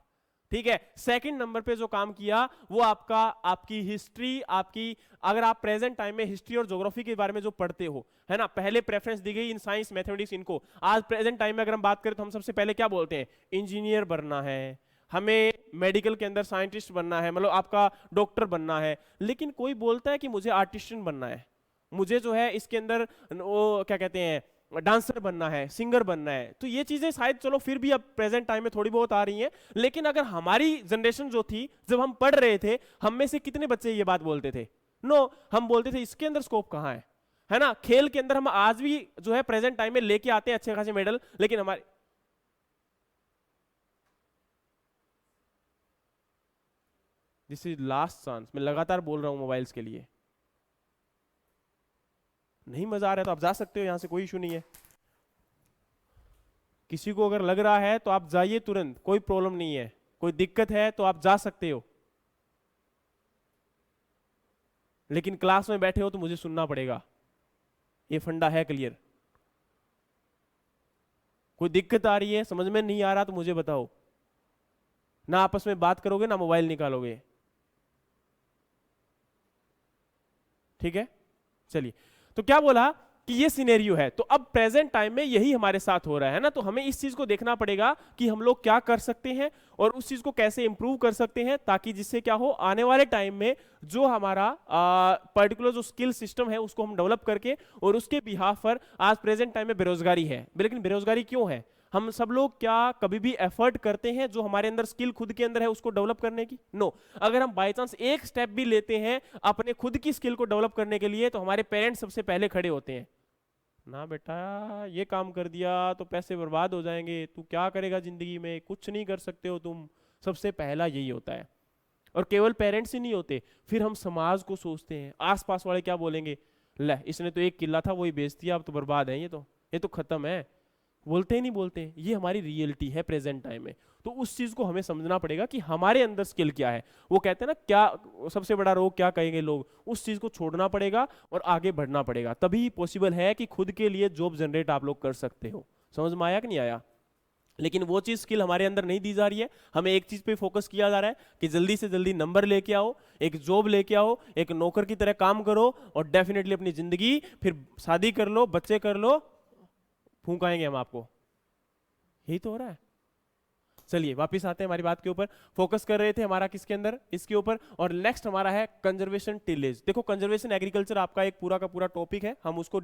ठीक है? सेकंड नंबर पे जो काम किया वो आपकी हिस्ट्री, आपकी अगर आप प्रेजेंट टाइम में हिस्ट्री और ज्योग्राफी के बारे में जो पढ़ते हो, है ना, पहले प्रेफरेंस दी गई इन साइंस, मैथमेटिक्स, इनको। आज प्रेजेंट टाइम में अगर हम बात करें तो हम सबसे पहले क्या बोलते हैं, इंजीनियर बनना है, हमें मेडिकल के अंदर साइंटिस्ट बनना है, मतलब आपका डॉक्टर बनना है। लेकिन कोई बोलता है कि मुझे आर्टिस्टियन बनना है, मुझे जो है इसके अंदर वो क्या कहते हैं, डांसर बनना है, सिंगर बनना है, तो ये चीजें शायद चलो फिर भी अब प्रेजेंट टाइम में थोड़ी बहुत आ रही हैं, लेकिन अगर हमारी जनरेशन जो थी जब हम पढ़ रहे थे, हम में से कितने बच्चे ये बात बोलते थे? नो, हम बोलते थे इसके अंदर स्कोप कहाँ है ना। खेल के अंदर हम आज भी जो है प्रेजेंट टाइम में लेके आते हैं अच्छे खासे मेडल, लेकिन हमारे दिस इज लास्ट चांस, मैं लगातार बोल रहा हूं मोबाइल्स के लिए। नहीं मजा आ रहा है तो आप जा सकते हो, यहां से कोई इशू नहीं है। किसी को अगर लग रहा है तो आप जाइए तुरंत, कोई प्रॉब्लम नहीं है, कोई दिक्कत है तो आप जा सकते हो, लेकिन क्लास में बैठे हो तो मुझे सुनना पड़ेगा, ये फंडा है क्लियर। कोई दिक्कत आ रही है, समझ में नहीं आ रहा तो मुझे बताओ, ना आपस में बात करोगे ना मोबाइल निकालोगे, ठीक है। चलिए, तो क्या बोला कि ये सिनेरियो है, तो अब प्रेजेंट टाइम में यही हमारे साथ हो रहा है ना, तो हमें इस चीज को देखना पड़ेगा कि हम लोग क्या कर सकते हैं और उस चीज को कैसे इंप्रूव कर सकते हैं, ताकि जिससे क्या हो, आने वाले टाइम में जो हमारा पर्टिकुलर जो स्किल सिस्टम है उसको हम डेवलप करके, और उसके बिहाफ पर आज प्रेजेंट टाइम में बेरोजगारी है, लेकिन बेरोजगारी क्यों है? हम सब लोग क्या कभी भी एफर्ट करते हैं जो हमारे अंदर स्किल खुद के अंदर है उसको डेवलप करने की? नो। अगर हम बाय चांस एक स्टेप भी लेते हैं अपने खुद की स्किल को डेवलप करने के लिए, तो हमारे पेरेंट्स सबसे पहले खड़े होते हैं, ना बेटा ये काम कर दिया तो पैसे बर्बाद हो जाएंगे, तू क्या करेगा जिंदगी में, कुछ नहीं कर सकते हो तुम। सबसे पहला यही होता है। और केवल पेरेंट्स ही नहीं होते, फिर हम समाज को सोचते हैं, आसपास वाले क्या बोलेंगे, ले इसने तो एक किला था वही बेच दिया, अब तो बर्बाद है, ये तो खत्म है। बोलते ही नहीं बोलते, ये हमारी रियलिटी है प्रेजेंट टाइम में। तो उस चीज को हमें समझना पड़ेगा कि हमारे अंदर स्किल क्या है। वो कहते हैं ना, क्या सबसे बड़ा रोग क्या कहेंगे लोग, उस चीज को छोड़ना पड़ेगा और आगे बढ़ना पड़ेगा, तभी पॉसिबल है कि खुद के लिए जॉब जनरेट आप लोग कर सकते हो। समझ में आया कि नहीं आया? लेकिन वो चीज स्किल हमारे अंदर नहीं दी जा रही है, हमें एक चीज पे फोकस किया जा रहा है कि जल्दी से जल्दी नंबर लेके आओ, एक जॉब लेके आओ, एक नौकर की तरह काम करो, और डेफिनेटली अपनी जिंदगी फिर शादी कर लो, बच्चे कर लो, फूंकाएंगे हम आपको। यही तो हो रहा है। चलिए वापस आते हैं हमारी बात के ऊपर। फोकस कर रहे थे हमारा किसके अंदर, इसके ऊपर। और नेक्स्ट हमारा है कंजर्वेशन टिलेज। देखो कंजर्वेशन एग्रीकल्चर आपका एक पूरा का पूरा टॉपिक है, हम उसको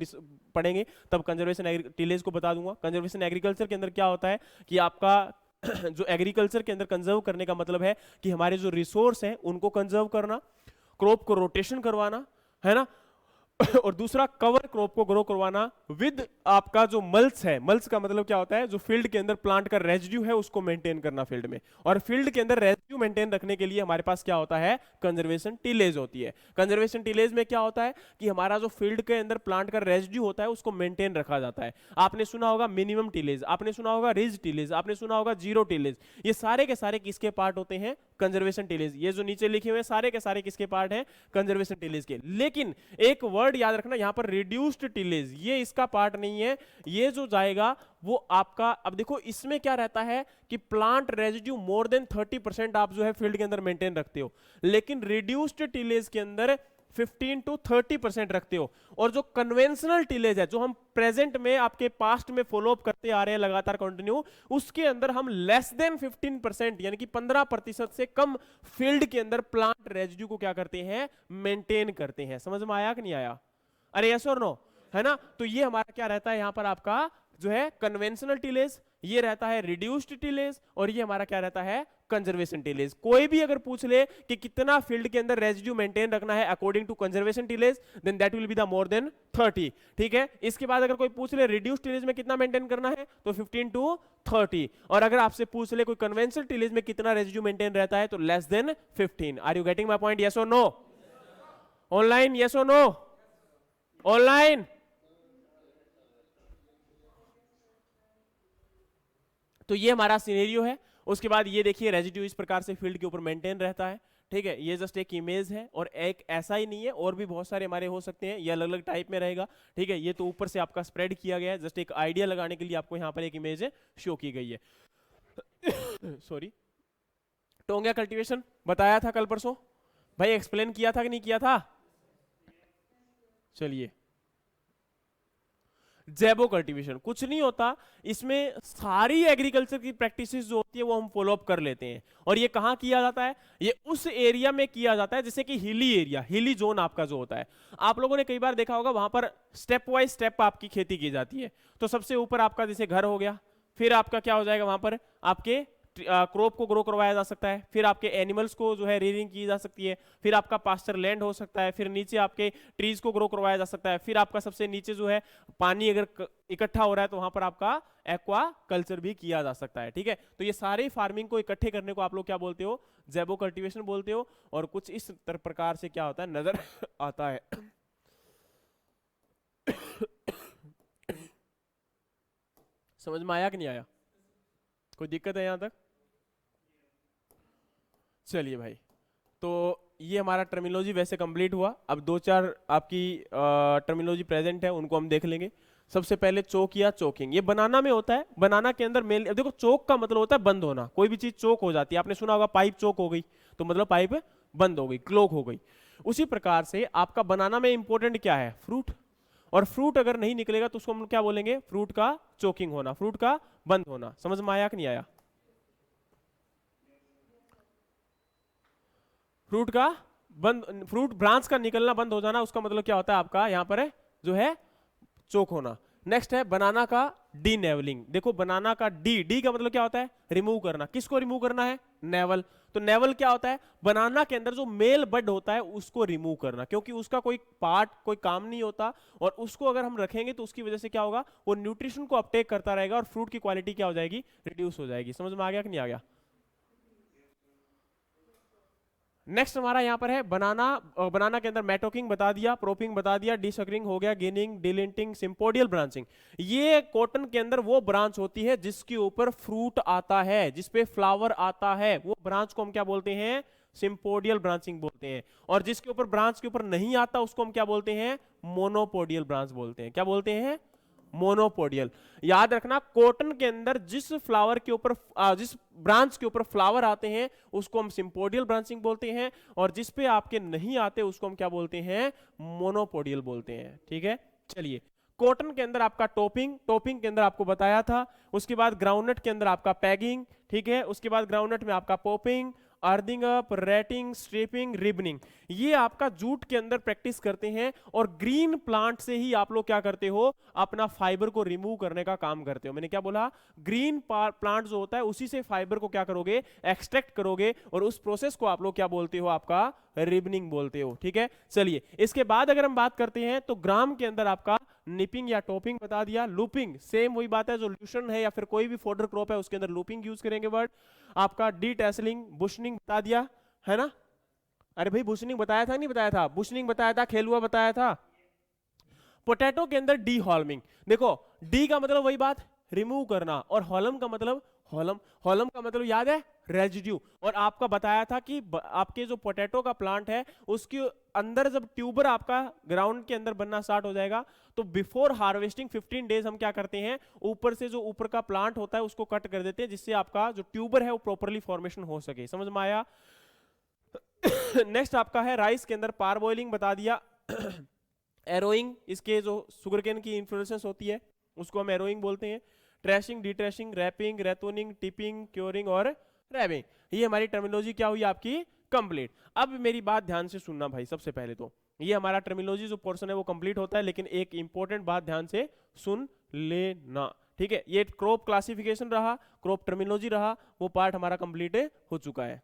पढ़ेंगे तब कंजर्वेशन टिलेज को बता दूंगा। कंजर्वेशन एग्रीकल्चर के अंदर क्या होता है कि आपका जो एग्रीकल्चर के अंदर कंजर्व करने का मतलब है कि हमारे जो रिसोर्स हैं उनको कंजर्व करना, क्रॉप को रोटेशन करवाना, है ना, और दूसरा कवर क्रॉप को ग्रो करवाना विद आपका जो मल्च है। मल्च का मतलब क्या होता है, जो फील्ड के अंदर प्लांट का रेजिड्यू है उसको मेंटेन करना फील्ड में, और फील्ड के अंदर रेजिड्यू मेंटेन रखने के लिए हमारे पास क्या होता है, कंजर्वेशन टिलेज होती है। कंजर्वेशन टिलेज में क्या होता है कि हमारा जो फील्ड के अंदर प्लांट का रेजिड्यू होता है उसको मेंटेन रखा जाता है। आपने सुना होगा मिनिमम टिलेज, आपने सुना होगा रिज टिलेज, आपने सुना होगा जीरो टिलेज। ये सारे के सारे किसके पार्ट होते हैं, कंजर्वेशन टिलेज। ये जो नीचे लिखे हुए सारे के सारे किसके पार्ट हैं, कंजर्वेशन टिलेज के। लेकिन एक वर्ड याद रखना, यहां पर रिड्यूस्ड टिलेज ये इसका पार्ट नहीं है। ये जो जाएगा वो आपका, अब देखो इसमें क्या रहता है कि प्लांट रेजिड्यू मोर देन 30% आप जो है फील्ड के अंदर मेंटेन रखते हो, लेकिन रिड्यूस्ड टिलेज के अंदर 15 to 30% रखते हो। और जो कन्वेंशनल टिलेज है, जो हम प्रेजेंट में आपके पास्ट में फॉलो अप करते आ रहे हैं लगातार कंटिन्यू, उसके अंदर हम लेस देन 15% यानी कि 15% से कम फील्ड के अंदर प्लांट रेजिड्यू को क्या करते हैं, मेंटेन करते हैं। समझ में आया कि नहीं आया? अरे यस और नो, है ना। तो ये हमारा क्या रहता है यहां पर, आपका जो है कन्वेंशनल टिलेज, ये रहता है रिड्यूस्ड टिलेज, और ये हमारा क्या रहता है, कंजर्वेशन टिलेज। कोई भी अगर पूछ ले कि कितना फील्ड के अंदर रेजिड्यू मेंटेन रखना है according to conservation tillage, then that will be the more than 30। ठीक है, इसके बाद अगर कोई पूछ ले रिड्यूस्ड टिलेज में कितना मेंटेन करना है, तो 15 to 30। और अगर आपसे पूछ ले कोई कन्वेंशनल टिलेज में कितना रेजिड्यू मेंटेन रहता है, तो less than 15। Are you getting my point, yes और नो? ऑनलाइन यस और नो? ऑनलाइन? तो ये हमारा सिनेरियो है। उसके बाद ये देखिए रेजिड्यू इस प्रकार से फील्ड के ऊपर मेंटेन रहता है। ठीक है, ये जस्ट एक इमेज है, और एक ऐसा ही नहीं है, और भी बहुत सारे हमारे हो सकते हैं, ये अलग अलग टाइप में रहेगा। ठीक है, ये तो ऊपर से आपका स्प्रेड किया गया है, जस्ट एक आइडिया लगाने के लिए आपको यहाँ पर एक इमेज शो की गई है। सॉरी, टोंगा कल्टीवेशन बताया था कल परसों, भाई एक्सप्लेन किया था कि नहीं किया था? चलिए जैबो कल्टीवेशन कुछ नहीं होता, इसमें सारी एग्रीकल्चर की प्रैक्टिसेस जो होती है वो हम फॉलो अप कर लेते हैं। और ये कहाँ किया जाता है? ये उस एरिया में किया जाता है जैसे कि हिली एरिया, हिली जोन आपका जो होता है, आप लोगों ने कई बार देखा होगा वहां पर स्टेप वाइज स्टेप आपकी खेती की जाती है। तो सबसे ऊपर आपका जैसे घर हो गया, फिर आपका क्या हो जाएगा, वहां पर आपके क्रॉप को ग्रो करवाया जा सकता है, फिर आपके एनिमल्स को जो है रेयरिंग की जा सकती है, फिर आपका पास्चर लैंड हो सकता है, फिर नीचे आपके ट्रीज को ग्रो करवाया जा सकता है, फिर आपका सबसे नीचे जो है पानी अगर इकट्ठा हो रहा है तो वहां पर आपका एक्वा कल्चर भी किया जा सकता है। ठीक है, तो ये सारे फार्मिंग को इकट्ठे करने को आप लोग क्या बोलते हो? जैबो कल्टीवेशन बोलते हो। और कुछ इस प्रकार से क्या होता है नजर आता है। समझ में आया कि नहीं आया? कोई दिक्कत है यहां तक? चलिए भाई, तो ये हमारा टर्मिनोलॉजी वैसे कंप्लीट हुआ। अब दो चार आपकी टर्मिनोलॉजी प्रेजेंट है, उनको हम देख लेंगे। सबसे पहले चोक या चोकिंग, ये बनाना में होता है। बनाना के अंदर मेन देखो, चोक का मतलब होता है बंद होना। कोई भी चीज चोक हो जाती है, आपने सुना होगा पाइप चोक हो गई, तो मतलब पाइप बंद हो गई, क्लोग हो गई। उसी प्रकार से आपका बनाना में इंपॉर्टेंट क्या है? फ्रूट। और फ्रूट अगर नहीं निकलेगा तो उसको हम क्या बोलेंगे? फ्रूट का चोकिंग होना, फ्रूट का बंद होना। समझ में आया कि नहीं आया? फ्रूट का बंद, फ्रूट ब्रांच का निकलना बंद हो जाना, उसका मतलब क्या होता है आपका यहाँ पर है जो है चोक होना। नेक्स्ट है बनाना का डी नेवलिंग। देखो बनाना का डी, डी का मतलब क्या होता है? रिमूव करना। किसको रिमूव करना है? नेवल। तो नेवल क्या होता है? बनाना के अंदर जो मेल बड होता है उसको रिमूव करना, क्योंकि उसका कोई पार्ट कोई काम नहीं होता, और उसको अगर हम रखेंगे तो उसकी वजह से क्या होगा? वो न्यूट्रिशन को अपटेक करता रहेगा और फ्रूट की क्वालिटी क्या हो जाएगी? रिड्यूस हो जाएगी। समझ में आ गया कि नहीं आ गया? नेक्स्ट हमारा यहाँ पर है बनाना। बनाना के अंदर मेटोकिंग बता दिया, प्रोपिंग बता दिया, डिसकरिंग हो गया, गेनिंग, डिलिंटिंग, सिंपोडियल ब्रांचिंग। ये कॉटन के अंदर वो ब्रांच होती है जिसके ऊपर फ्रूट आता है, जिसपे फ्लावर आता है, वो ब्रांच को हम क्या बोलते हैं? सिंपोडियल ब्रांचिंग बोलते हैं। और जिसके ऊपर ब्रांच के ऊपर नहीं आता उसको हम क्या बोलते हैं? मोनोपोडियल ब्रांच बोलते हैं। क्या बोलते हैं? मोनोपोडियल। याद रखना, कॉटन के अंदर जिस फ्लावर के ऊपर जिस ब्रांच के ऊपर फ्लावर आते हैं उसको हम सिंपोडियल ब्रांचिंग बोलते हैं, और जिस पे आपके नहीं आते उसको हम क्या बोलते हैं? मोनोपोडियल बोलते हैं। ठीक है, चलिए। कॉटन के अंदर आपका टोपिंग, टोपिंग के अंदर आपको बताया था। उसके बाद ग्राउंडनट के अंदर आपका पैगिंग, ठीक है। उसके बाद ग्राउंडनट में आपका पॉपिंग, अर्दिंग अप, रेटिंग, स्ट्रिपिंग, रिबनिंग, ये आपका जूट के अंदर प्रैक्टिस करते हैं। और ग्रीन प्लांट से ही आप लोग क्या करते हो? अपना फाइबर को रिमूव करने का काम करते हो। मैंने क्या बोला? ग्रीन प्लांट जो होता है उसी से फाइबर को क्या करोगे? एक्सट्रैक्ट करोगे, और उस प्रोसेस को आप लोग क्या बोलते हो? आपका रिबनिंग बोलते हो। ठीक है, चलिए। इसके बाद अगर हम बात करते हैं तो ग्राम के अंदर आपका निपिंग या टॉपिंग बता दिया। लूपिंग, सेम वही बात है, जो ल्यूशन है या फिर कोई भी फोडर क्रॉप है उसके अंदर लूपिंग यूज करेंगे वर्ड। आपका डी टेसलिंग, बुशनिंग बता दिया है ना? अरे भाई बुशनिंग बताया था नहीं बताया था? बुशनिंग बताया था, खेलुआ बताया था। पोटैटो के अंदर डी हॉलमिंग। देखो डी का मतलब वही बात, रिमूव करना, और हॉलम का मतलब हॉलम, हॉलम का मतलब याद है? रेजिड्यू। और आपका बताया था कि आपके जो पोटैटो का प्लांट है उसके अंदर जब ट्यूबर आपका ग्राउंड के अंदर बनना स्टार्ट हो जाएगा तो बिफोर हार्वेस्टिंग 15 डेज हम क्या करते हैं? ऊपर से जो ऊपर का प्लांट होता है उसको कट कर देते हैं, जिससे आपका जो ट्यूबर है वो प्रॉपरली फॉर्मेशन हो सके। समझ में आया? नेक्स्ट आपका है राइस के अंदर पार बॉइलिंग बता दिया। एरोइंग, इसके जो सुगरकेन की इन्फ्लोरेसेंस होती है उसको हम एरोइंग बोलते हैं। ट्रैशिंग, डिट्रैशिंग, रैपिंग, रेतोनिंग, टिपिंग, क्योरिंग और रैबिंग, ये हमारी टर्मिनोलॉजी क्या हुई आपकी? कंप्लीट। अब मेरी बात ध्यान से सुनना भाई। सबसे पहले तो ये हमारा टर्मिनोलॉजी जो पोर्शन है वो कंप्लीट होता है, लेकिन एक इंपॉर्टेंट बात ध्यान से सुन लेना, ठीक है? ये क्रॉप क्लासिफिकेशन रहा, क्रॉप टर्मिनोलॉजी रहा, वो पार्ट हमारा कंप्लीट हो चुका है।